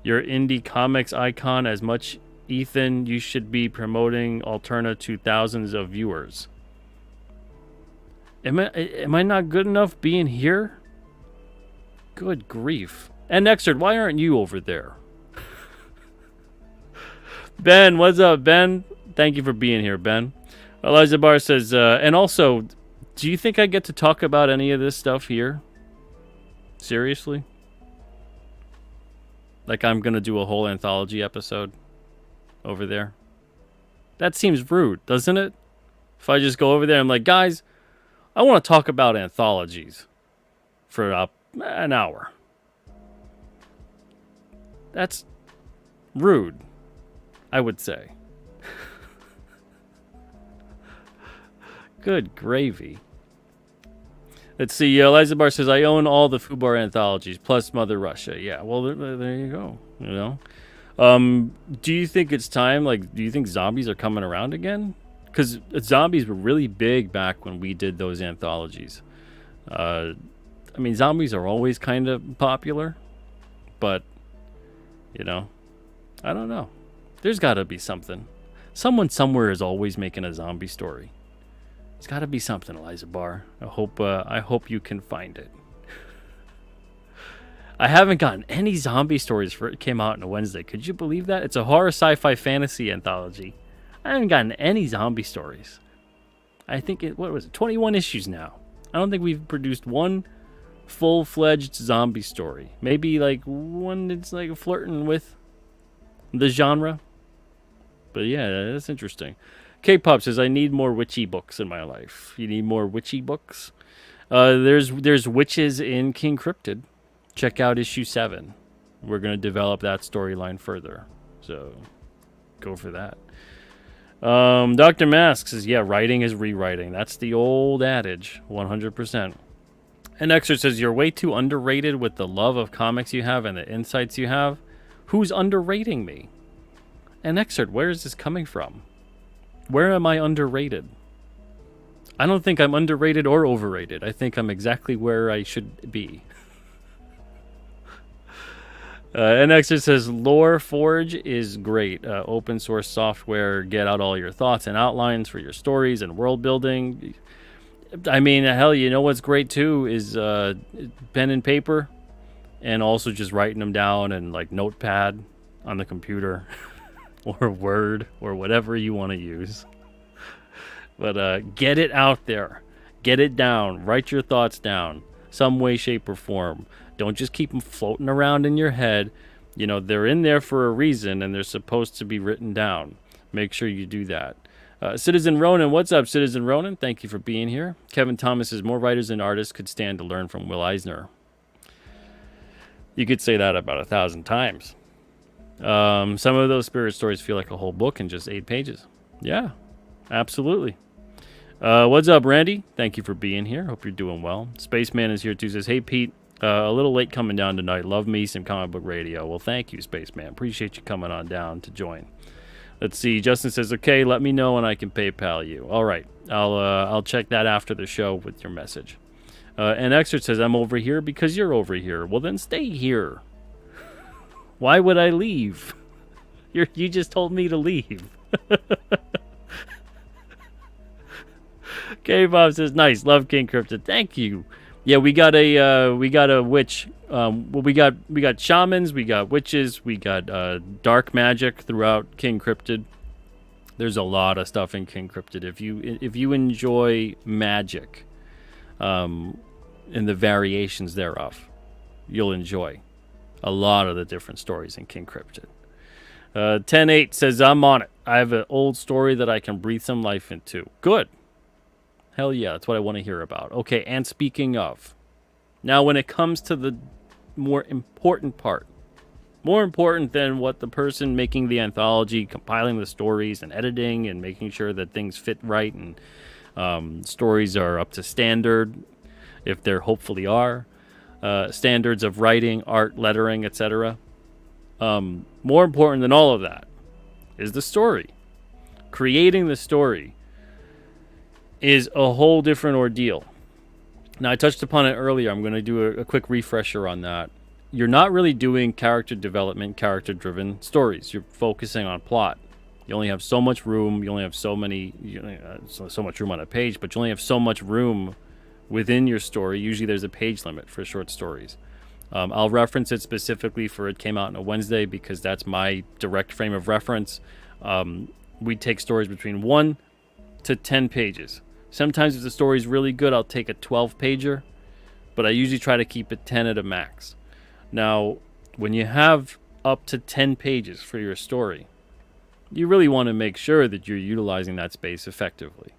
Your indie comics icon as much Ethan, you should be promoting Alterna to thousands of viewers. Am I not good enough being here? Good grief. And Nexard, why aren't you over there? Ben, what's up, Ben? Thank you for being here, Ben. Eliza Barr says, and also, do you think I get to talk about any of this stuff here? Seriously? Like I'm going to do a whole anthology episode over there? That seems rude, doesn't it? If I just go over there, I'm like, guys, I want to talk about anthologies for an hour. That's rude, I would say. Good gravy. Let's see. Eliza Bar says, I own all the Fubar anthologies, plus Mother Russia. Yeah, well, there you go. You know? Do you think it's time? Like, do you think zombies are coming around again? Because zombies were really big back when we did those anthologies. I mean, zombies are always kind of popular, but, you know, I don't know. There's got to be something. Someone somewhere is always making a zombie story. There's got to be something, Eliza Barr. I hope you can find it. I haven't gotten any zombie stories for it came out on a Wednesday. Could you believe that? It's a horror sci-fi fantasy anthology. I haven't gotten any zombie stories. I think what was it? 21 issues now. I don't think we've produced one full-fledged zombie story. Maybe like one that's like flirting with the genre. But yeah, that's interesting. K-Pop says, I need more witchy books in my life. You need more witchy books? There's witches in King Cryptid. Check out issue 7. We're going to develop that storyline further. So go for that. Dr. Mask says, yeah, writing is rewriting. That's the old adage, 100%. And Exer says, you're way too underrated with the love of comics you have and the insights you have. Who's underrating me? And Exer, where is this coming from? Where am I underrated? I don't think I'm underrated or overrated. I think I'm exactly where I should be. And Exer says, Lore Forge is great. Open source software. Get out all your thoughts and outlines for your stories and world building. I mean, hell, you know what's great too is pen and paper, and also just writing them down and like Notepad on the computer or Word or whatever you want to use. But get it out there. Get it down. Write your thoughts down. Some way, shape, or form. Don't just keep them floating around in your head. You know, they're in there for a reason, and they're supposed to be written down. Make sure you do that. Citizen Ronan, what's up, Citizen Ronan? Thank you for being here. Kevin Thomas says, more writers and artists could stand to learn from Will Eisner. You could say that about 1,000 times. Some of those spirit stories feel like a whole book in just 8 pages. Yeah, absolutely. What's up, Randy? Thank you for being here. Hope you're doing well. Spaceman is here too. Says, hey, Pete. A little late coming down tonight. Love me some comic book radio. Well, thank you, Spaceman. Appreciate you coming on down to join. Let's see. Justin says, okay, let me know and I can PayPal you. All right. I'll check that after the show with your message. And Exert says, I'm over here because you're over here. Well, then stay here. Why would I leave? You just told me to leave. K-Bob says, nice. Love King Cryptid. Thank you. Yeah, we got a witch. We got shamans, we got witches, we got dark magic throughout King Cryptid. There's a lot of stuff in King Cryptid. If you enjoy magic, and the variations thereof, you'll enjoy a lot of the different stories in King Cryptid. 10-8 says, I'm on it. I have an old story that I can breathe some life into. Good. Hell yeah, that's what I want to hear about. Okay, and speaking of, now when it comes to the more important part, More important than what the person making the anthology, compiling the stories and editing and making sure that things fit right and stories are up to standard, if there hopefully are standards of writing, art, lettering, etc. More important than all of that is the story. Creating the story is a whole different ordeal. Now, I touched upon it earlier. I'm going to do a quick refresher on that. You're not really doing character development, character-driven stories. You're focusing on plot. You only have so much room. You only have so much room on a page, but you only have so much room within your story. Usually there's a page limit for short stories. I'll reference it specifically for It Came Out on a Wednesday because that's my direct frame of reference. We take stories between 1 to 10 pages. Sometimes if the story's really good, I'll take a 12-pager, but I usually try to keep it 10 at a max. Now, when you have up to 10 pages for your story, you really want to make sure that you're utilizing that space effectively.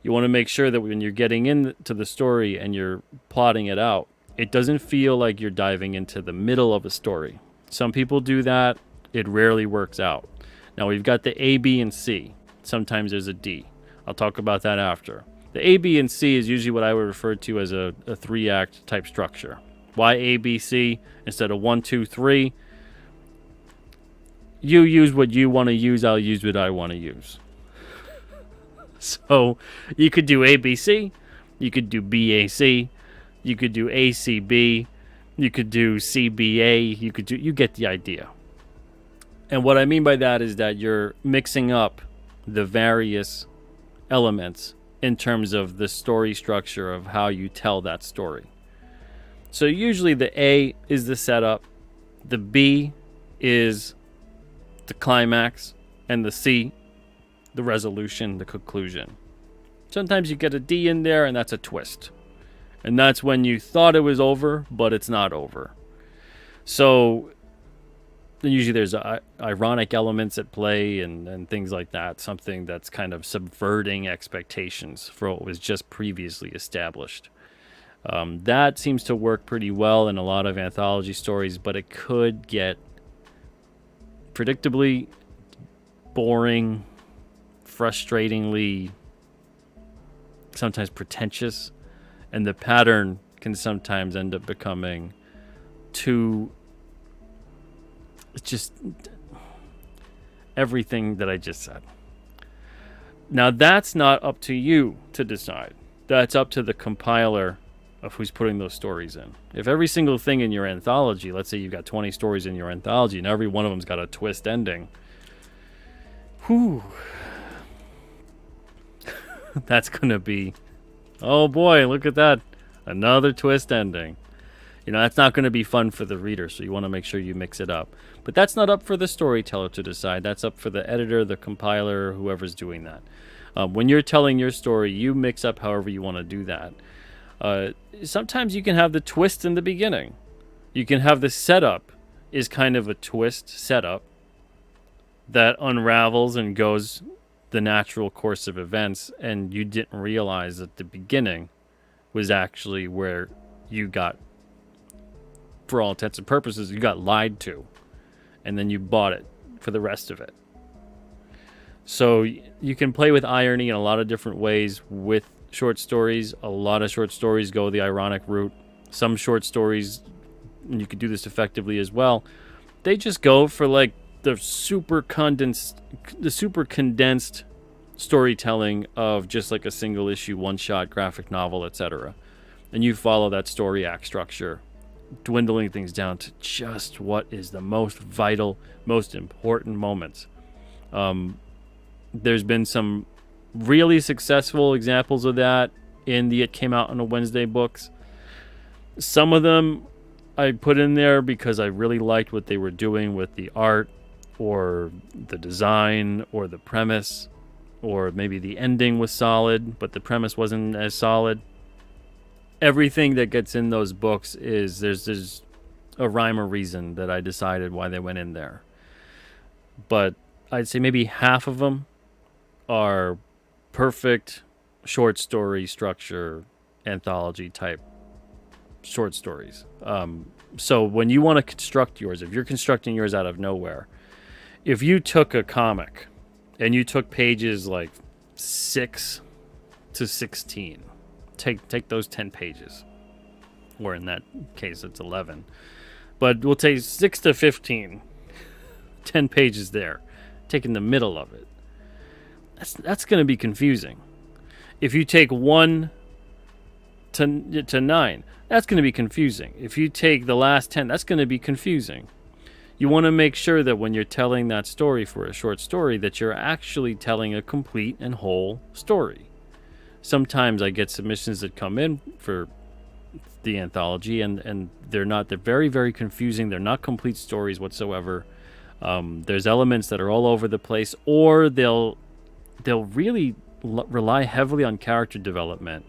You want to make sure that when you're getting into the story and you're plotting it out, it doesn't feel like you're diving into the middle of a story. Some people do that. It rarely works out. Now, we've got the A, B, and C. Sometimes there's a D. I'll talk about that after. The A, B, and C is usually what I would refer to as a 3-act type structure. Why A, B, C instead of 1, 2, 3? You use what you want to use. I'll use what I want to use. So you could do ABC. You could do BAC. You could do ACB. You could do CBA. You get the idea. And what I mean by that is that you're mixing up the various elements in terms of the story structure of how you tell that story. So usually the A is the setup, the B is the climax, and the C, the resolution, the conclusion. Sometimes you get a D in there, and that's a twist. And that's when you thought it was over, but it's not over. So usually there's ironic elements at play and things like that, something that's kind of subverting expectations for what was just previously established. That seems to work pretty well in a lot of anthology stories, but it could get predictably boring, frustratingly, sometimes pretentious, and the pattern can sometimes end up becoming too just everything that I just said. Now, that's not up to you to decide. That's up to the compiler of who's putting those stories in. If every single thing in your anthology, let's say you've got 20 stories in your anthology, and every one of them's got a twist ending, that's going to be, oh boy, look at that. Another twist ending. That's not going to be fun for the reader, so you want to make sure you mix it up. But that's not up for the storyteller to decide. That's up for the editor, the compiler, whoever's doing that. When you're telling your story, you mix up however you want to do that. Sometimes you can have the twist in the beginning. You can have the setup is kind of a twist setup that unravels and goes the natural course of events, and you didn't realize that the beginning was actually where you got, for all intents and purposes, you got lied to, and then you bought it for the rest of it. So you can play with irony in a lot of different ways with short stories. A lot of short stories go the ironic route. Some short stories, and you could do this effectively as well, they just go for like the super condensed storytelling of just like a single issue, one shot graphic novel, etc. And you follow that story act structure, dwindling things down to just what is the most vital, most important moments. There's been some really successful examples of that in the It Came Out on a Wednesday books. Some of them I put in there because I really liked what they were doing with the art or the design or the premise, or maybe the ending was solid but the premise wasn't as solid. Everything that gets in those books is there's a rhyme or reason that I decided why they went in there. But I'd say maybe half of them are perfect short story structure, anthology type short stories. So when you want to construct yours, if you're constructing yours out of nowhere, if you took a comic and you took pages like 6 to 16, take those 10 pages, or in that case it's 11, but we'll take 6 to 15, 10 pages there, taking the middle of it. That's going to be confusing. If you take 1 to 9, that's going to be confusing. If you take the last 10, that's going to be confusing. You want to make sure that when you're telling that story for a short story, that you're actually telling a complete and whole story. Sometimes I get submissions that come in for the anthology, and they're very, very confusing. They're not complete stories whatsoever. There's elements that are all over the place, or they'll really rely heavily on character development,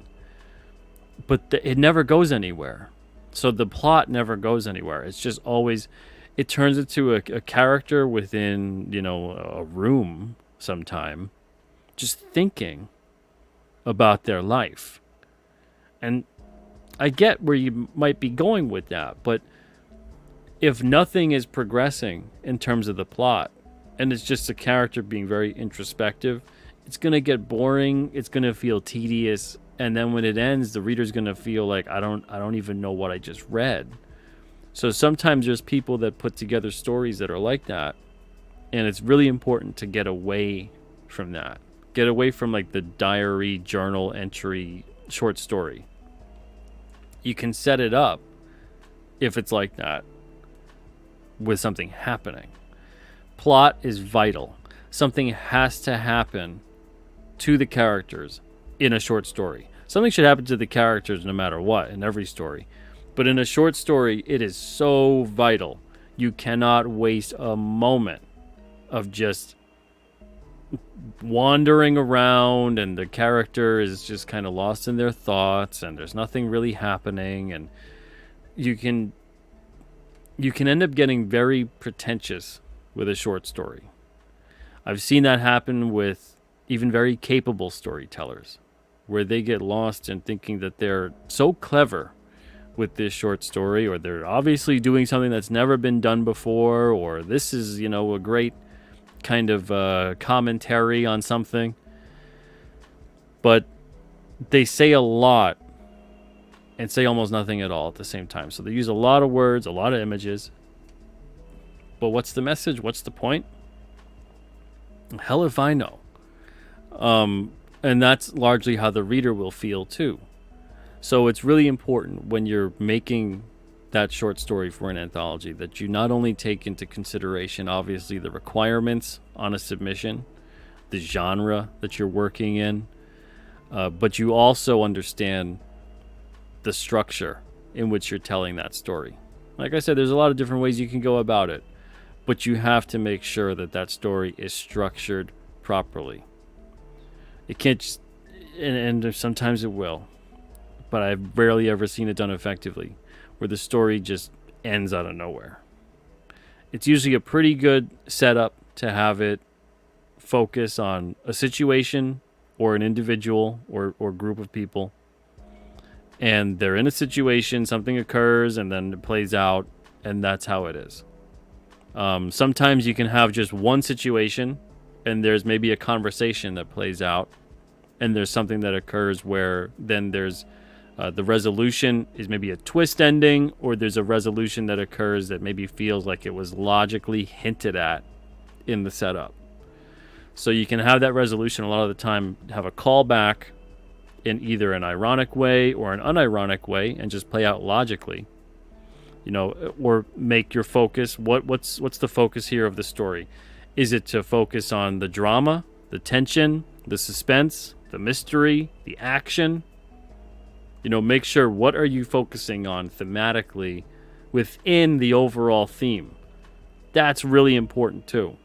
but it never goes anywhere. So the plot never goes anywhere. It's just always, it turns into a character within, a room sometime, just thinking about their life. And I get where you might be going with that, but if nothing is progressing in terms of the plot, and it's just a character being very introspective, it's going to get boring, it's going to feel tedious, and then when it ends, the reader's going to feel like, I don't even know what I just read. So sometimes there's people that put together stories that are like that, and it's really important to get away from that. Get away from like the diary, journal entry, short story. You can set it up, if it's like that, with something happening. Plot is vital. Something has to happen to the characters in a short story. Something should happen to the characters no matter what in every story. But in a short story, it is so vital. You cannot waste a moment of just wandering around and the character is just kind of lost in their thoughts and there's nothing really happening, and you can end up getting very pretentious with a short story. I've seen that happen with even very capable storytellers, where they get lost in thinking that they're so clever with this short story, or they're obviously doing something that's never been done before, or this is, a great kind of commentary on something. But they say a lot and say almost nothing at all at the same time. So they use a lot of words, a lot of images. But what's the message? What's the point? Hell if I know. And that's largely how the reader will feel too. So it's really important when you're making that short story for an anthology that you not only take into consideration, obviously, the requirements on a submission, the genre that you're working in, but you also understand the structure in which you're telling that story. Like I said, there's a lot of different ways you can go about it, but you have to make sure that that story is structured properly. It can't just, and sometimes it will, but I've rarely ever seen it done effectively, where the story just ends out of nowhere. It's usually a pretty good setup to have it focus on a situation or an individual or group of people. And they're in a situation, something occurs, and then it plays out, and that's how it is. Sometimes you can have just one situation, and there's maybe a conversation that plays out, and there's something that occurs where then there's the resolution is maybe a twist ending, or there's a resolution that occurs that maybe feels like it was logically hinted at in the setup. So you can have that resolution a lot of the time, have a callback in either an ironic way or an unironic way, and just play out logically, or make your focus. What's the focus here of the story? Is it to focus on the drama, the tension, the suspense, the mystery, the action? Make sure, what are you focusing on thematically within the overall theme? That's really important too.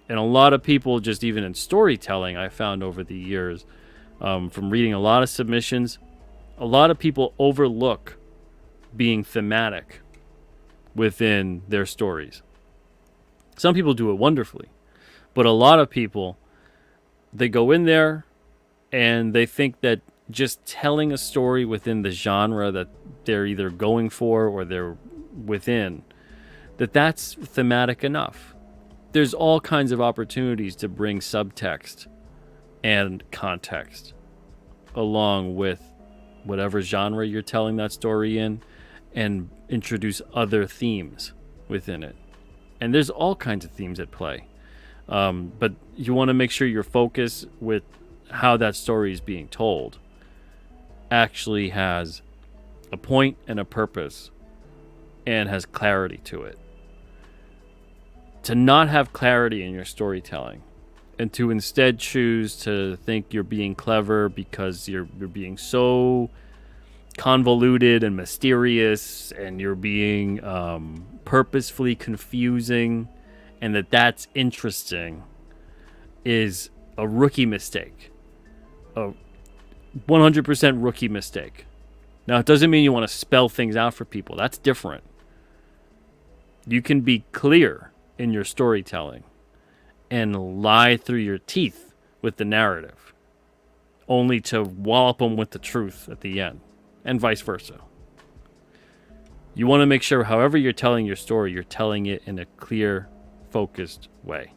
And a lot of people, just even in storytelling, I found over the years, from reading a lot of submissions, a lot of people overlook being thematic within their stories. Some people do it wonderfully, but a lot of people, they go in there and they think that just telling a story within the genre that they're either going for or they're within, that's thematic enough. There's all kinds of opportunities to bring subtext and context along with whatever genre you're telling that story in, and introduce other themes within it. And there's all kinds of themes at play. But you want to make sure your focus with how that story is being told actually has a point and a purpose and has clarity to it. To not have clarity in your storytelling and to instead choose to think you're being clever because you're being so convoluted and mysterious and you're being purposefully confusing and that's interesting is a rookie mistake. A 100% rookie mistake. Now, it doesn't mean you want to spell things out for people. That's different. You can be clear in your storytelling and lie through your teeth with the narrative, only to wallop them with the truth at the end, and vice versa. You want to make sure however you're telling your story, you're telling it in a clear, focused way.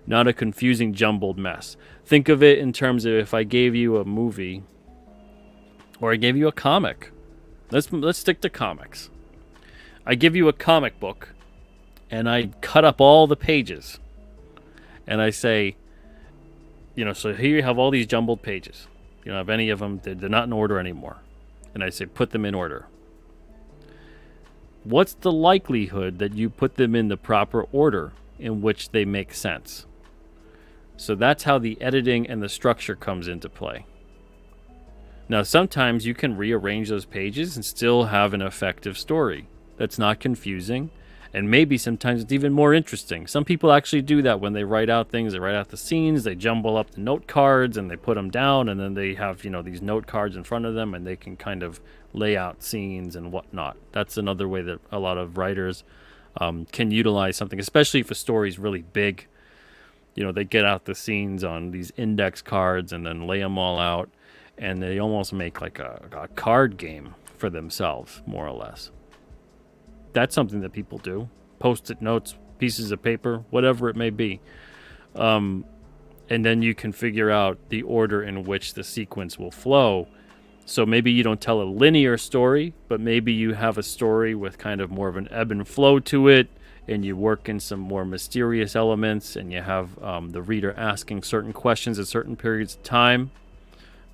Not a confusing, jumbled mess. Think of it in terms of if I gave you a movie or I gave you a comic. Let's stick to comics. I give you a comic book and I cut up all the pages. And I say, so here you have all these jumbled pages. You don't have any of them. They're not in order anymore. And I say, put them in order. What's the likelihood that you put them in the proper order in which they make sense? So that's how the editing and the structure comes into play. Now, sometimes you can rearrange those pages and still have an effective story that's not confusing, and maybe sometimes it's even more interesting. Some people actually do that when they write out things. They write out the scenes, they jumble up the note cards, and they put them down, and then they have, these note cards in front of them, and they can kind of lay out scenes and whatnot. That's another way that a lot of writers can utilize something, especially if a story is really big. They get out the scenes on these index cards and then lay them all out, and they almost make like a card game for themselves, more or less. That's something that people do. Post-it notes, pieces of paper, whatever it may be. And then you can figure out the order in which the sequence will flow. So maybe you don't tell a linear story, but maybe you have a story with kind of more of an ebb and flow to it, and you work in some more mysterious elements, and you have the reader asking certain questions at certain periods of time.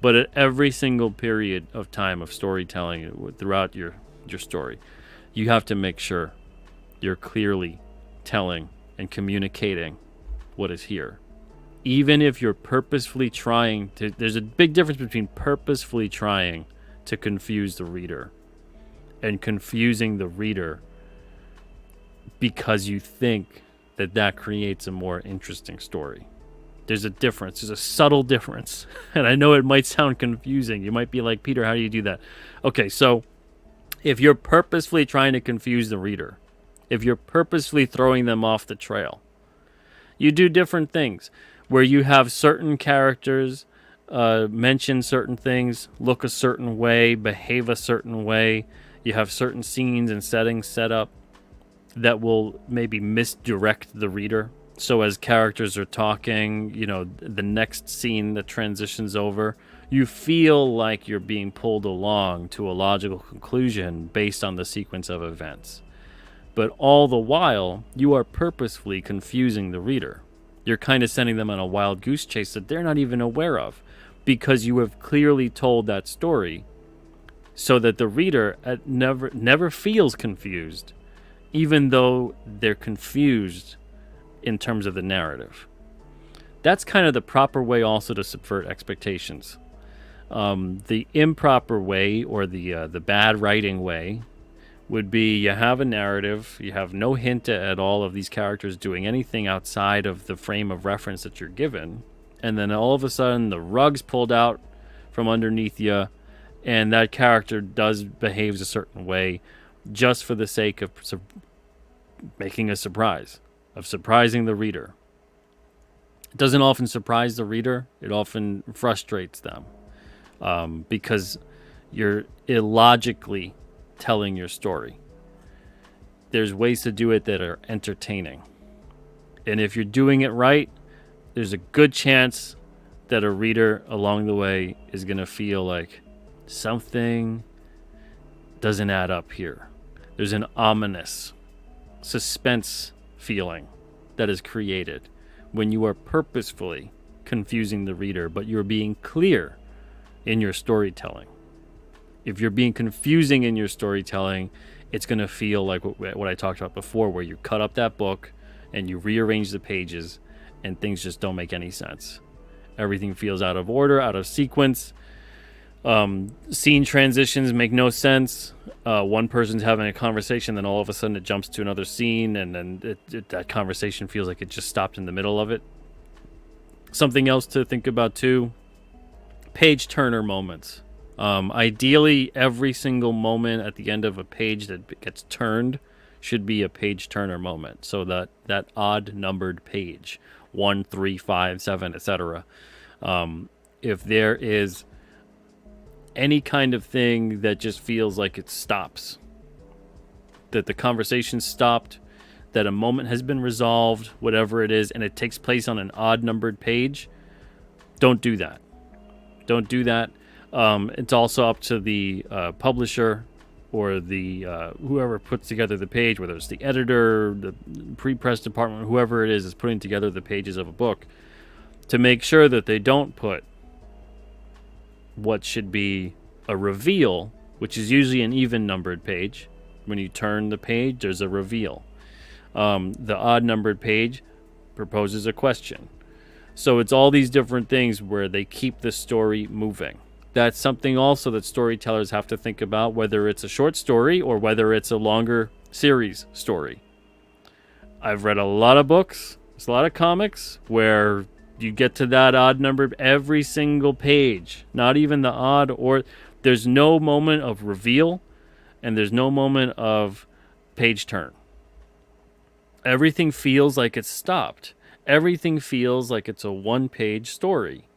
But at every single period of time of storytelling throughout your story, you have to make sure you're clearly telling and communicating what is here. Even if you're purposefully trying to, there's a big difference between purposefully trying to confuse the reader and confusing the reader because you think that creates a more interesting story. There's a difference. There's a subtle difference. And I know it might sound confusing. You might be like, Peter, how do you do that? Okay, so if you're purposefully trying to confuse the reader, if you're purposefully throwing them off the trail, you do different things where you have certain characters mention certain things, look a certain way, behave a certain way. You have certain scenes and settings set up that will maybe misdirect the reader. So as characters are talking, the next scene that transitions over, you feel like you're being pulled along to a logical conclusion based on the sequence of events. But all the while, you are purposefully confusing the reader. You're kind of sending them on a wild goose chase that they're not even aware of, because you have clearly told that story so that the reader never feels confused, even though they're confused in terms of the narrative. That's kind of the proper way also to subvert expectations. The improper way, or the bad writing way, would be you have a narrative, you have no hint at all of these characters doing anything outside of the frame of reference that you're given, and then all of a sudden the rug's pulled out from underneath you, and that character behaves a certain way just for the sake of making a surprise, of surprising the reader. It doesn't often surprise the reader, it often frustrates them. Because you're illogically telling your story. there's ways to do it that are entertaining. And if you're doing it right, there's a good chance that a reader along the way is going to feel like something doesn't add up here. There's an ominous suspense feeling that is created when you are purposefully confusing the reader, but you're being clear in your storytelling. If you're being confusing in your storytelling, it's going to feel like what I talked about before, where you cut up that book and you rearrange the pages and things just don't make any sense. Everything feels out of order, out of sequence. Scene transitions make no sense. One person's having a conversation, then all of a sudden it jumps to another scene, and then that conversation feels like it just stopped in the middle of it. Something else to think about too, page turner moments. Ideally, every single moment at the end of a page that gets turned should be a page turner moment. So that odd numbered page, 1, 3, 5, 7, etc. If there is any kind of thing that just feels like it stops, that the conversation stopped, that a moment has been resolved, whatever it is, and it takes place on an odd numbered page, don't do that. Don't do that. It's also up to the publisher or the whoever puts together the page, whether it's the editor, the pre-press department, whoever it is putting together the pages of a book, to make sure that they don't put what should be a reveal, which is usually an even numbered page. When you turn the page, there's a reveal. The odd numbered page proposes a question. So it's all these different things where they keep the story moving. That's something also that storytellers have to think about, whether it's a short story or whether it's a longer series story. I've read a lot of books, there's a lot of comics where you get to that odd number every single page, not even the odd, or there's no moment of reveal and there's no moment of page turn. Everything feels like it's stopped. Everything feels like it's a one-page story.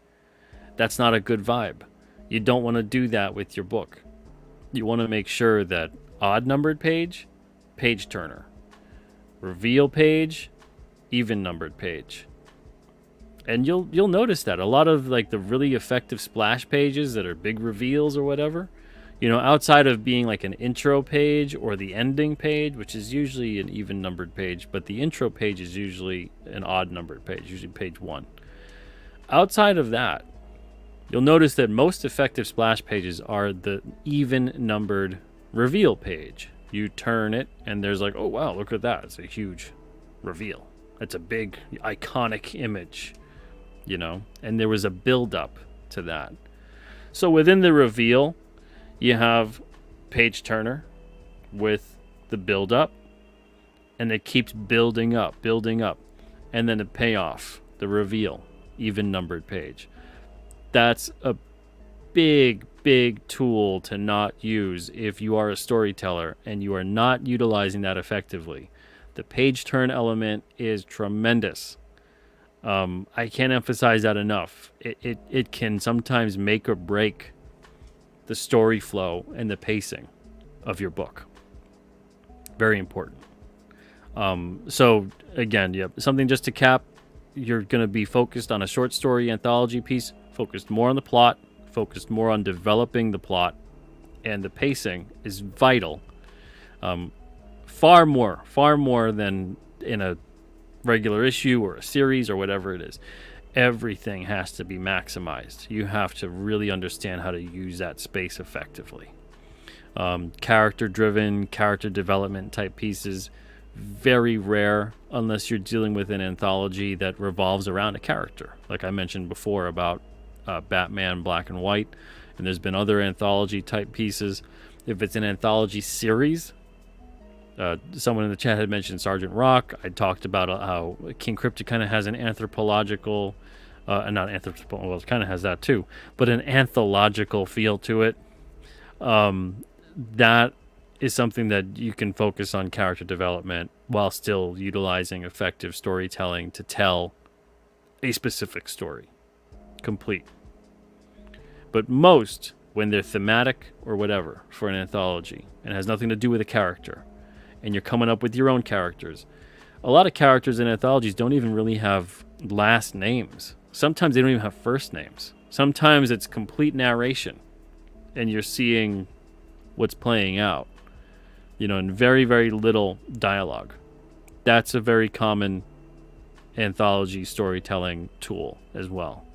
That's not a good vibe. You don't want to do that with your book. You want to make sure that odd numbered page, page turner. Reveal page, even numbered page. And you'll notice that a lot of like the really effective splash pages that are big reveals or whatever, outside of being like an intro page or the ending page, which is usually an even numbered page, but the intro page is usually an odd numbered page, usually page 1. Outside of that, you'll notice that most effective splash pages are the even numbered reveal page. You turn it and there's like, oh wow, look at that. It's a huge reveal. It's a big iconic image, and there was a build up to that. So within the reveal, you have page turner with the build up, and it keeps building up, and then the payoff, the reveal, even numbered page. That's a big tool to not use if you are a storyteller and you are not utilizing that effectively. The page turn element is tremendous. I can't emphasize that enough. It can sometimes make or break the story flow and the pacing of your book. Very important. So again, something just to cap. You're going to be focused on a short story anthology piece, focused more on the plot, focused more on developing the plot, and the pacing is vital. Far more than in a regular issue or a series or whatever it is. Everything has to be maximized. You have to really understand how to use that space effectively. Character-driven, character development type pieces, very rare unless you're dealing with an anthology that revolves around a character. Like I mentioned before about Batman Black and White, and there's been other anthology type pieces. If it's an anthology series, someone in the chat had mentioned Sergeant Rock. I talked about how King Cryptic kind of has an anthropological, not anthropological, well, it kind of has that too, but an anthological feel to it. That is something that you can focus on character development while still utilizing effective storytelling to tell a specific story. Complete. But most, when they're thematic or whatever for an anthology and has nothing to do with a character, and you're coming up with your own characters. A lot of characters in anthologies don't even really have last names. Sometimes they don't even have first names. Sometimes it's complete narration, and you're seeing what's playing out, in very, very little dialogue. That's a very common anthology storytelling tool as well.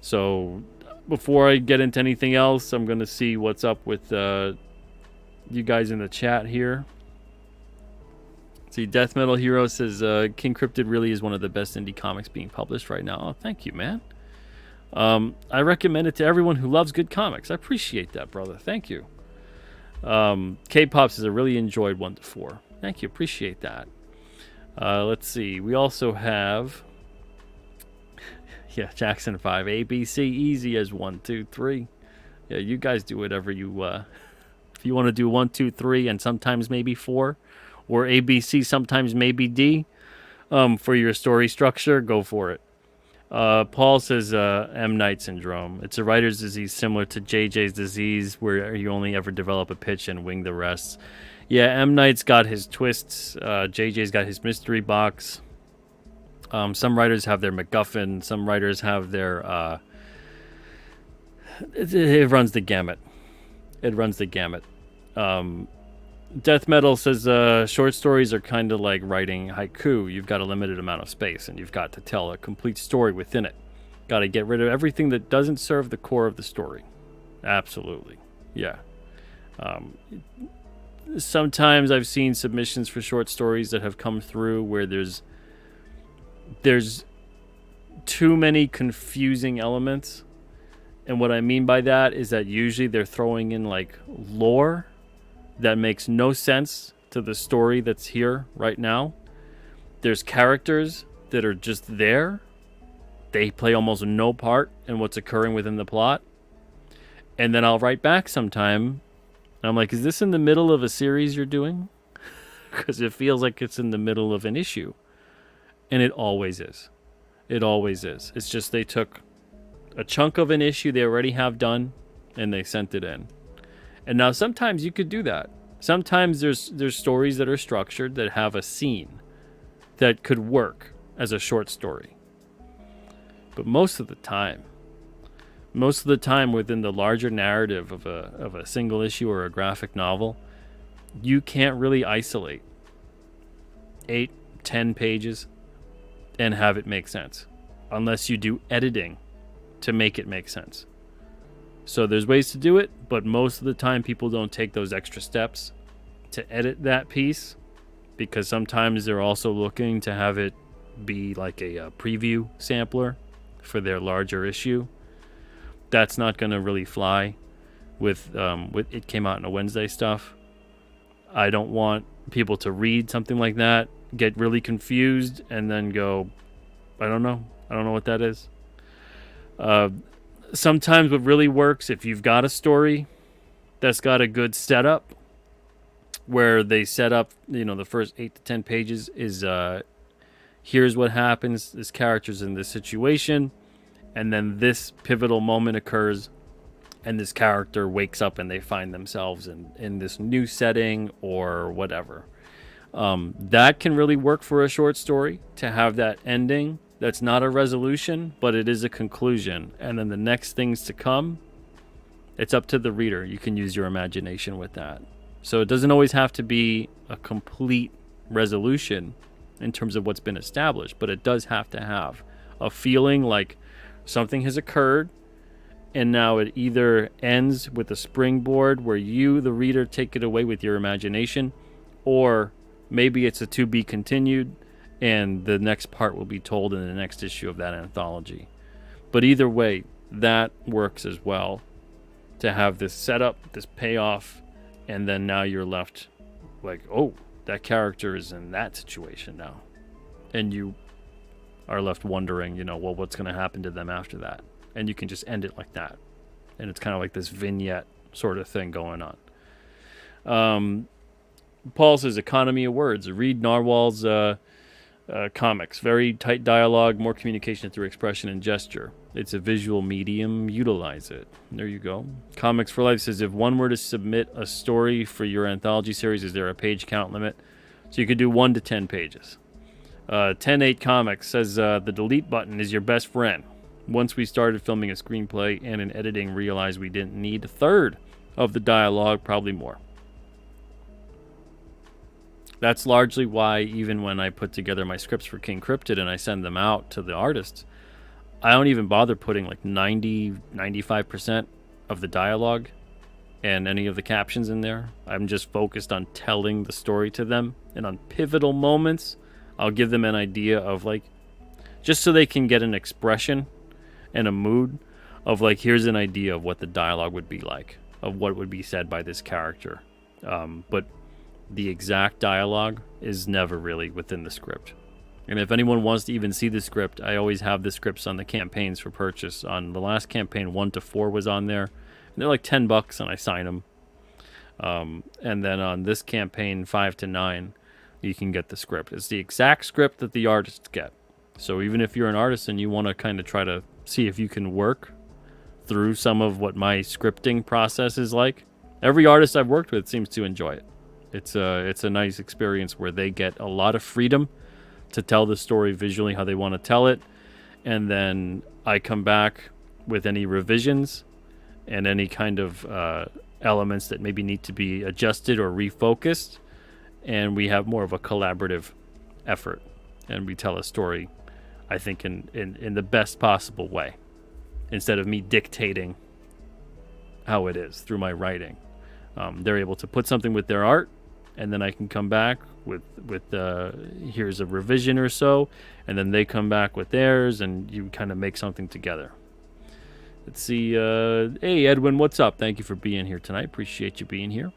So before I get into anything else, I'm going to see what's up with you guys in the chat here. See, Death Metal Hero says King Cryptid really is one of the best indie comics being published right now. Oh, thank you, man. I recommend it to everyone who loves good comics. I appreciate that, brother. Thank you. K-Pops is a really enjoyed 1 to 4. Thank you. Appreciate that. Let's see. We also have... yeah, Jackson 5. ABC easy as 1, 2, 3. Yeah, you guys do whatever you... if you want to do 1, 2, 3, and sometimes maybe 4, or ABC, sometimes maybe D, for your story structure, go for it. Paul says M. Night syndrome. It's a writer's disease similar to JJ's disease, where you only ever develop a pitch and wing the rest. Yeah, M. Night's got his twists. JJ's got his mystery box. Some writers have their MacGuffin. Some writers have their... it runs the gamut. It runs the gamut. Death Metal says short stories are kind of like writing haiku. You've got a limited amount of space, and you've got to tell a complete story within it. Got to get rid of everything that doesn't serve the core of the story. Absolutely. Yeah. Sometimes I've seen submissions for short stories that have come through where there's too many confusing elements. And what I mean by that is that usually they're throwing in like lore that makes no sense to the story that's here right now. There's characters that are just there. They play almost no part in what's occurring within the plot. And then I'll write back sometime, and I'm like, is this in the middle of a series you're doing? Because it feels like it's in the middle of an issue. And it always is. It always is. It's just they took a chunk of an issue they already have done, and they sent it in. And now sometimes you could do that. Sometimes there's stories that are structured that have a scene that could work as a short story. But most of the time within the larger narrative of a single issue or a graphic novel, you can't really isolate 8, 10 pages and have it make sense unless you do editing to make it make sense. So there's ways to do it, but most of the time people don't take those extra steps to edit that piece, because sometimes they're also looking to have it be like a preview sampler for their larger issue. That's not going to really fly with it came out in a Wednesday stuff. I don't want people to read something like that, get really confused, and then go, I don't know what that is. Sometimes what really works, if you've got a story that's got a good setup, where they set up, the first 8 to 10 pages is, here's what happens, this character's in this situation, and then this pivotal moment occurs, and this character wakes up and they find themselves in this new setting or whatever. That can really work for a short story, to have that ending. That's not a resolution, but it is a conclusion. And then the next things to come, it's up to the reader. You can use your imagination with that. So it doesn't always have to be a complete resolution in terms of what's been established, but it does have to have a feeling like something has occurred, and now it either ends with a springboard where you, the reader, take it away with your imagination, or maybe it's a to be continued, and the next part will be told in the next issue of that anthology. But either way, that works as well, to have this setup, this payoff, and then now you're left like, oh, that character is in that situation now. And you are left wondering, well, what's going to happen to them after that? And you can just end it like that. And it's kind of like this vignette sort of thing going on. Paul says, economy of words. Read Narwhal's Comics, very tight dialogue, more communication through expression and gesture. It's a visual medium, utilize it. There you go. Comics for Life says, if one were to submit a story for your anthology series, is there a page count limit? So you could do 1 to 10 pages. 10-8 Comics says, the delete button is your best friend. Once we started filming a screenplay and in editing, realized we didn't need a third of the dialogue, probably more. That's largely why even when I put together my scripts for King Cryptid and I send them out to the artists, I don't even bother putting like 95% of the dialogue and any of the captions in there. I'm just focused on telling the story to them. And on pivotal moments, I'll give them an idea of like, just so they can get an expression and a mood of like, here's an idea of what the dialogue would be like, of what would be said by this character. But the exact dialogue is never really within the script. And if anyone wants to even see the script, I always have the scripts on the campaigns for purchase. On the last campaign, 1 to 4 was on there. And they're like $10 and I sign them. And then on this campaign, 5 to 9, you can get the script. It's the exact script that the artists get. So even if you're an artist and you want to kind of try to see if you can work through some of what my scripting process is like, every artist I've worked with seems to enjoy it. It's a nice experience where they get a lot of freedom to tell the story visually how they want to tell it, and then I come back with any revisions and any kind of elements that maybe need to be adjusted or refocused, and we have more of a collaborative effort, and we tell a story, I think, in the best possible way, instead of me dictating how it is through my writing. They're able to put something with their art, and then I can come back with here's a revision or so, and then they come back with theirs, and you kind of make something together. Let's see. Hey, Edwin, what's up? Thank you for being here tonight. Appreciate you being here.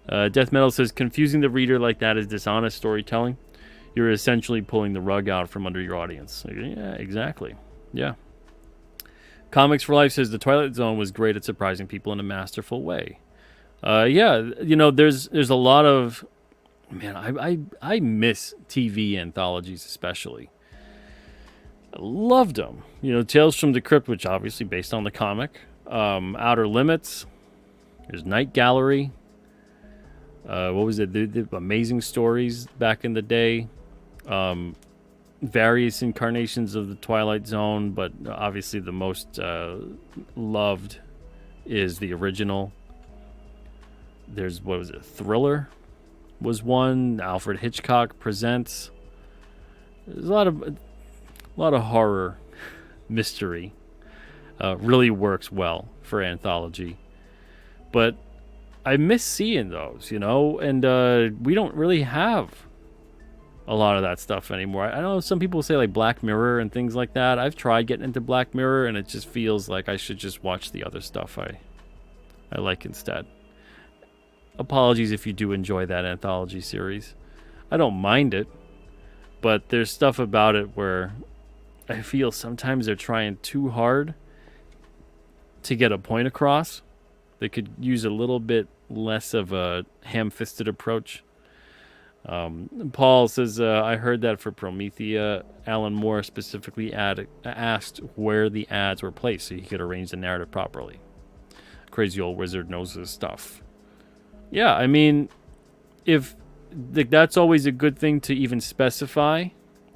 Death Metal says, confusing the reader like that is dishonest storytelling. You're essentially pulling the rug out from under your audience. Yeah, exactly. Yeah. Comics for Life says, the Twilight Zone was great at surprising people in a masterful way. Yeah, you know, there's a lot of, man, I miss TV anthologies especially. I loved them. You know, Tales from the Crypt, which obviously based on the comic. Outer Limits. There's Night Gallery. What was it? The Amazing Stories back in the day. Various incarnations of the Twilight Zone, but obviously the most loved is the original. There's, what was it, Thriller was one. Alfred Hitchcock Presents. There's a lot of horror mystery. Really works well for anthology. But I miss seeing those, you know, and we don't really have a lot of that stuff anymore. I know some people say like Black Mirror and things like that. I've tried getting into Black Mirror, and it just feels like I should just watch the other stuff I like instead. Apologies if you do enjoy that anthology series. I don't mind it, but there's stuff about it where I feel sometimes they're trying too hard to get a point across. They could use a little bit less of a ham-fisted approach. Paul says, I heard that for Promethea, Alan Moore specifically asked where the ads were placed so he could arrange the narrative properly. Crazy old wizard knows his stuff. Yeah, I mean, if that's always a good thing to even specify.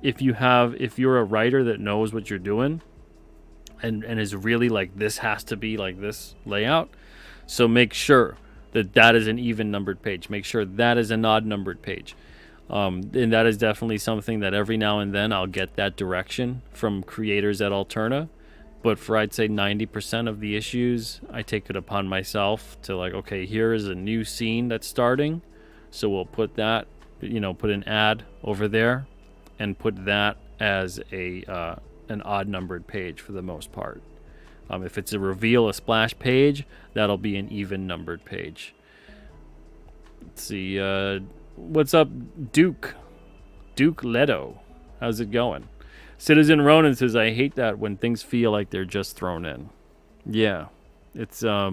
If you're a writer that knows what you're doing and is really like, this has to be like this layout. So make sure that is an even numbered page. Make sure that is an odd numbered page. And that is definitely something that every now and then I'll get that direction from creators at Alterna. But for, I'd say, 90% of the issues, I take it upon myself to like, okay, here is a new scene that's starting. So we'll put that, put an ad over there and put that as an odd numbered page for the most part. If it's a reveal, a splash page, that'll be an even numbered page. Let's see. What's up, Duke? Duke Leto. How's it going? Citizen Ronan says, I hate that when things feel like they're just thrown in. Yeah. It's, I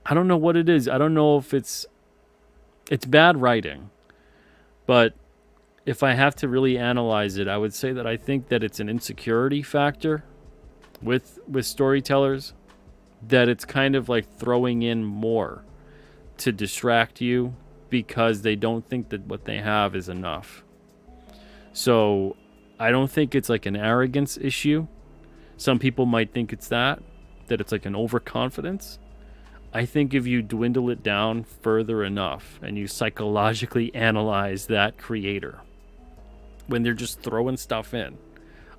don't know what it is. I don't know if it's bad writing, but if I have to really analyze it, I would say that I think that it's an insecurity factor with storytellers, that it's kind of like throwing in more to distract you because they don't think that what they have is enough. So I don't think it's like an arrogance issue. Some people might think it's that it's like an overconfidence. I think if you dwindle it down further enough and you psychologically analyze that creator when they're just throwing stuff in,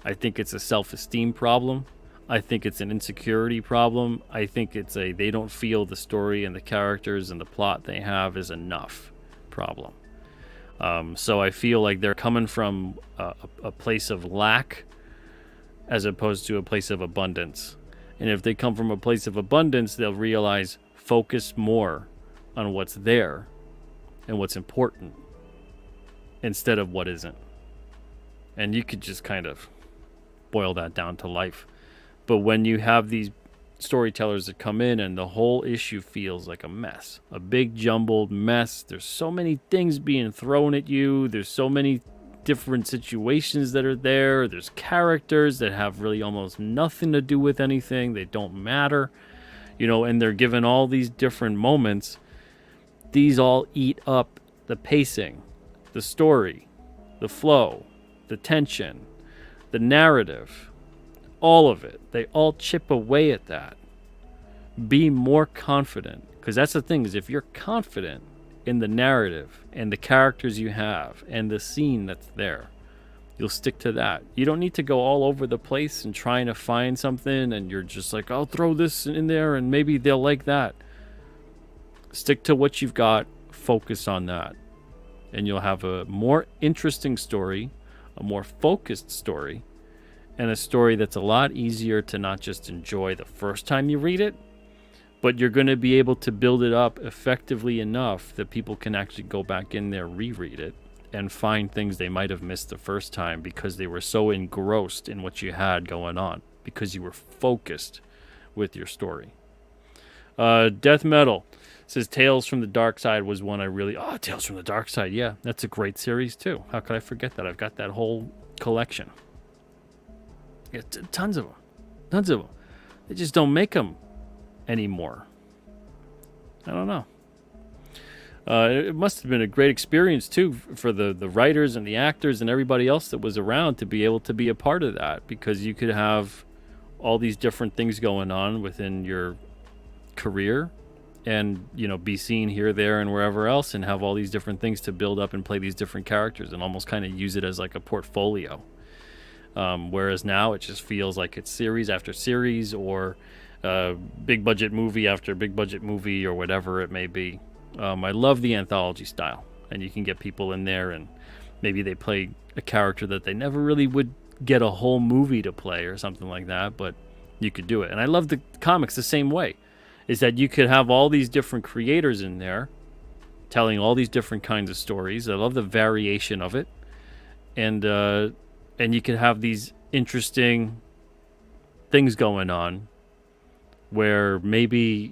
I think it's a self-esteem problem. I think it's an insecurity problem. I think it's a they don't feel the story and the characters and the plot they have is enough problem. So I feel like they're coming from a place of lack as opposed to a place of abundance. And if they come from a place of abundance, they'll realize focus more on what's there and what's important instead of what isn't. And you could just kind of boil that down to life. But when you have these storytellers that come in and the whole issue feels like a mess, a big jumbled mess, there's so many things being thrown at you, there's so many different situations that are there, there's characters that have really almost nothing to do with anything, they don't matter, and they're given all these different moments. These all eat up the pacing, the story, the flow, the tension, the narrative, all of it. They all chip away at that. Be more confident, because that's the thing, is if you're confident in the narrative and the characters you have and the scene that's there, you'll stick to that. You don't need to go all over the place and trying to find something and you're just like, I'll throw this in there and maybe they'll like that. Stick to what you've got, focus on that, and you'll have a more interesting story, a more focused story, and a story that's a lot easier to not just enjoy the first time you read it, but you're going to be able to build it up effectively enough that people can actually go back in there, reread it, and find things they might have missed the first time because they were so engrossed in what you had going on, because you were focused with your story. Death Metal says Tales from the Dark Side was one I really... Oh, Tales from the Dark Side, yeah. That's a great series, too. How could I forget that? I've got that whole collection. Yeah, tons of them. Tons of them. They just don't make them anymore. I don't know. It must have been a great experience too for the writers and the actors and everybody else that was around to be able to be a part of that, because you could have all these different things going on within your career and be seen here, there, and wherever else, and have all these different things to build up and play these different characters and almost kind of use it as like a portfolio. Whereas now it just feels like it's series after series, or big budget movie after big budget movie, or whatever it may be. I love the anthology style, and you can get people in there and maybe they play a character that they never really would get a whole movie to play or something like that, but you could do it. And I love the comics the same way, is that you could have all these different creators in there telling all these different kinds of stories. I love the variation of it, and you could have these interesting things going on where maybe,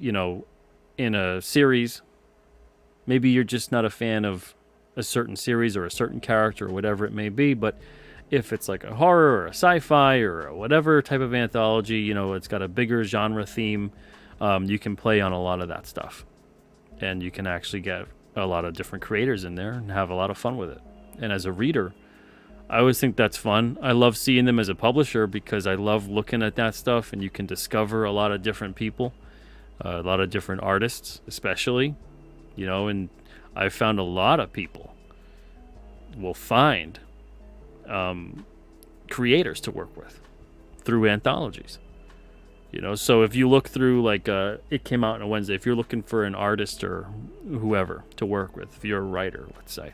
in a series, maybe you're just not a fan of a certain series or a certain character or whatever it may be, but if it's like a horror or a sci-fi or a whatever type of anthology, it's got a bigger genre theme, you can play on a lot of that stuff. And you can actually get a lot of different creators in there and have a lot of fun with it. And as a reader, I always think that's fun. I love seeing them as a publisher because I love looking at that stuff, and you can discover a lot of different people, a lot of different artists, especially, and I've found a lot of people will find creators to work with through anthologies. So if you look through, like, it came out on a Wednesday, if you're looking for an artist or whoever to work with, if you're a writer, let's say,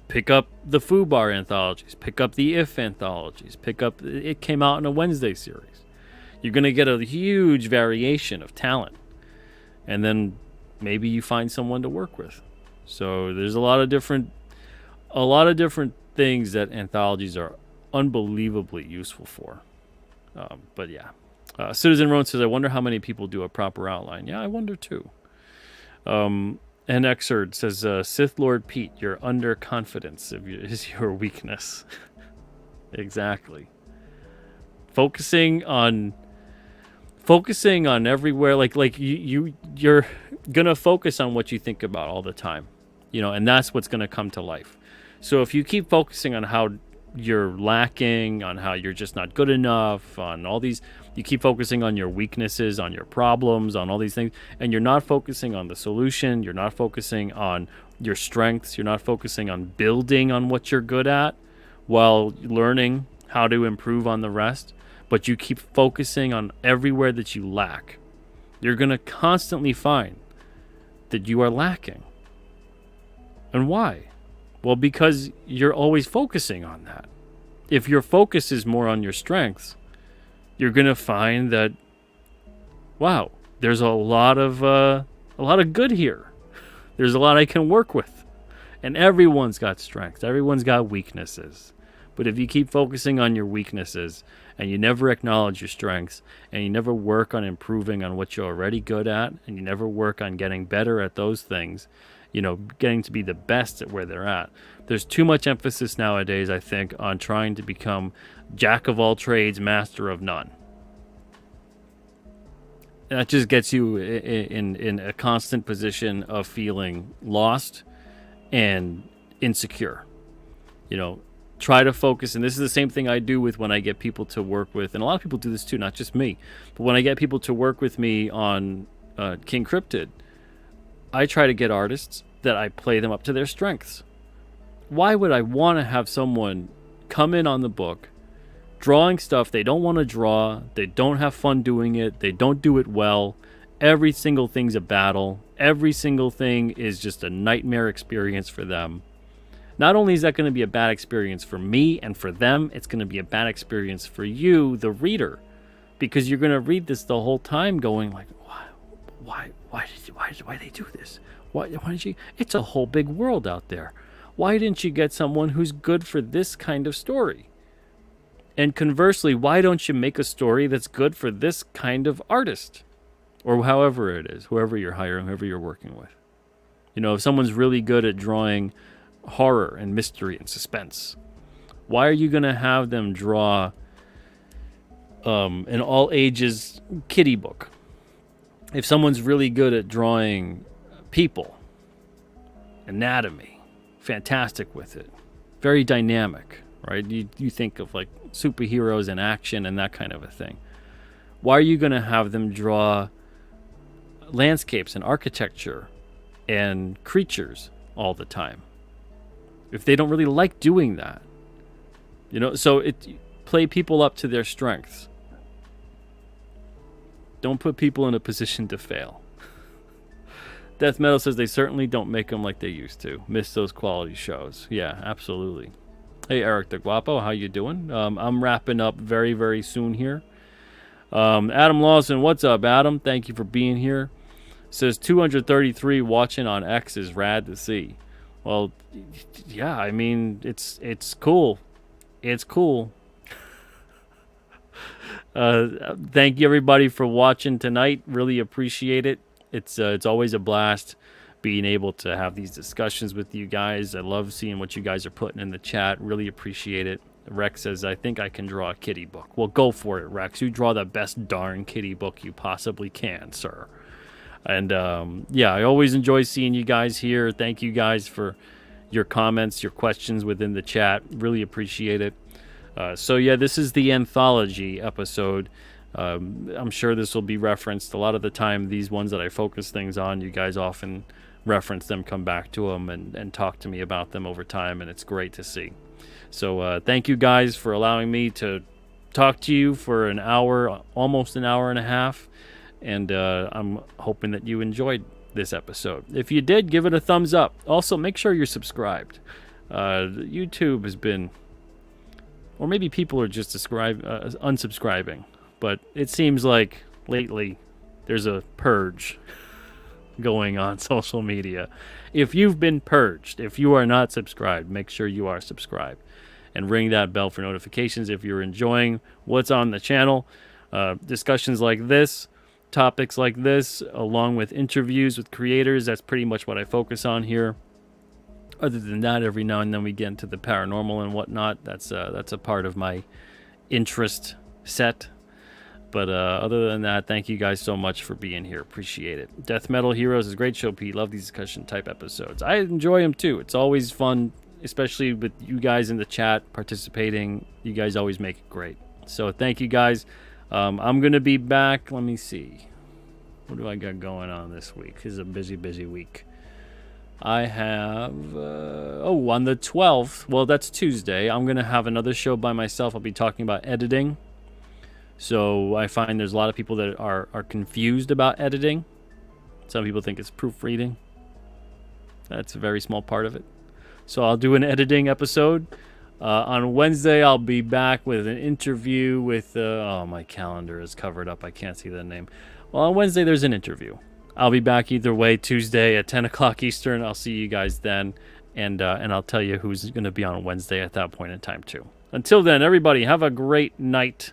pick up the Foo Bar anthologies, pick up the If anthologies, pick up, it came out in a Wednesday series. You're going to get a huge variation of talent. And then maybe you find someone to work with. So there's a lot of different things that anthologies are unbelievably useful for. But yeah. Citizen Roan says, I wonder how many people do a proper outline. Yeah, I wonder too. And An excerpt says, Sith Lord Pete, your underconfidence is your weakness. Exactly. Focusing on everywhere, like you're gonna focus on what you think about all the time, and that's what's gonna come to life. So if you keep focusing on how you're lacking, on how you're just not good enough, on all these, you keep focusing on your weaknesses, on your problems, on all these things, and you're not focusing on the solution, you're not focusing on your strengths, you're not focusing on building on what you're good at while learning how to improve on the rest, but you keep focusing on everywhere that you lack, you're going to constantly find that you are lacking. And why? Well, because you're always focusing on that. If your focus is more on your strengths, you're going to find that, wow, there's a lot of good here. There's a lot I can work with. And everyone's got strengths. Everyone's got weaknesses. But if you keep focusing on your weaknesses and you never acknowledge your strengths and you never work on improving on what you're already good at and you never work on getting better at those things, getting to be the best at where they're at. There's too much emphasis nowadays, I think, on trying to become jack of all trades, master of none. And that just gets you in a constant position of feeling lost and insecure. Try to focus, and this is the same thing I do with when I get people to work with, and a lot of people do this too, not just me, but when I get people to work with me on King Cryptid, I try to get artists that I play them up to their strengths. Why would I want to have someone come in on the book drawing stuff they don't want to draw, they don't have fun doing it, they don't do it well, every single thing's a battle, every single thing is just a nightmare experience for them? Not only is that going to be a bad experience for me and for them, it's going to be a bad experience for you, the reader, because you're going to read this the whole time going like, why did they do this? Why did you? It's a whole big world out there. Why didn't you get someone who's good for this kind of story? And conversely, why don't you make a story that's good for this kind of artist? Or however it is, whoever you're hiring, whoever you're working with. If someone's really good at drawing horror and mystery and suspense, why are you going to have them draw an all ages kiddie book? If someone's really good at drawing people, anatomy, fantastic with it, very dynamic, right? You think of like superheroes and action and that kind of a thing. Why are you going to have them draw landscapes and architecture and creatures all the time if they don't really like doing that? So play people up to their strengths. Don't put people in a position to fail. Death Metal says they certainly don't make them like they used to. Miss those quality shows. Yeah, absolutely. Hey, Eric the Guapo, how you doing? I'm wrapping up very, very soon here. Adam Lawson, what's up, Adam? Thank you for being here. Says 233 watching on X is rad to see. Well, yeah, I mean, it's cool. It's cool. Thank you everybody for watching tonight. Really appreciate it. It's always a blast being able to have these discussions with you guys. I love seeing what you guys are putting in the chat. Really appreciate it. Rex says, I think I can draw a kitty book. Well, go for it, Rex. You draw the best darn kitty book you possibly can, sir. And yeah, I always enjoy seeing you guys here. Thank you guys for your comments, your questions within the chat. Really appreciate it. So yeah, this is the anthology episode. I'm sure this will be referenced a lot of the time. These ones that I focus things on, you guys often reference them, come back to them, and talk to me about them over time, and it's great to see. So thank you guys for allowing me to talk to you for an hour, almost an hour and a half, and I'm hoping that you enjoyed this episode. If you did, give it a thumbs up. Also, make sure you're subscribed. YouTube has been, or maybe people are just unsubscribing, but it seems like lately there's a purge going on social media. If you've been purged, if you are not subscribed, make sure you are subscribed and ring that bell for notifications if you're enjoying what's on the channel. Discussions like this topics like this, along with interviews with creators. That's pretty much what I focus on here. Other than that, every now and then we get into the paranormal and whatnot. That's a part of my interest set. But other than that, thank you guys so much for being here. Appreciate it. Death Metal Heroes is a great show, Pete. Love these discussion type episodes. I enjoy them too. It's always fun, especially with you guys in the chat participating. You guys always make it great. So thank you guys. I'm going to be back. Let me see. What do I got going on this week? This is a busy, busy week. I have, on the 12th, well, that's Tuesday, I'm going to have another show by myself. I'll be talking about editing. So I find there's a lot of people that are confused about editing. Some people think it's proofreading. That's a very small part of it. So I'll do an editing episode. On Wednesday, I'll be back with an interview with, my calendar is covered up. I can't see the name. Well, on Wednesday, there's an interview. I'll be back either way, Tuesday at 10 o'clock Eastern. I'll see you guys then, and I'll tell you who's going to be on Wednesday at that point in time, too. Until then, everybody, have a great night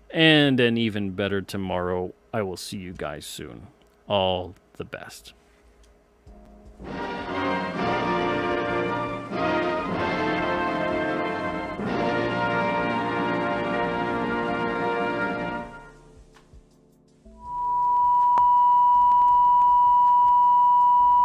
and an even better tomorrow. I will see you guys soon. All the best.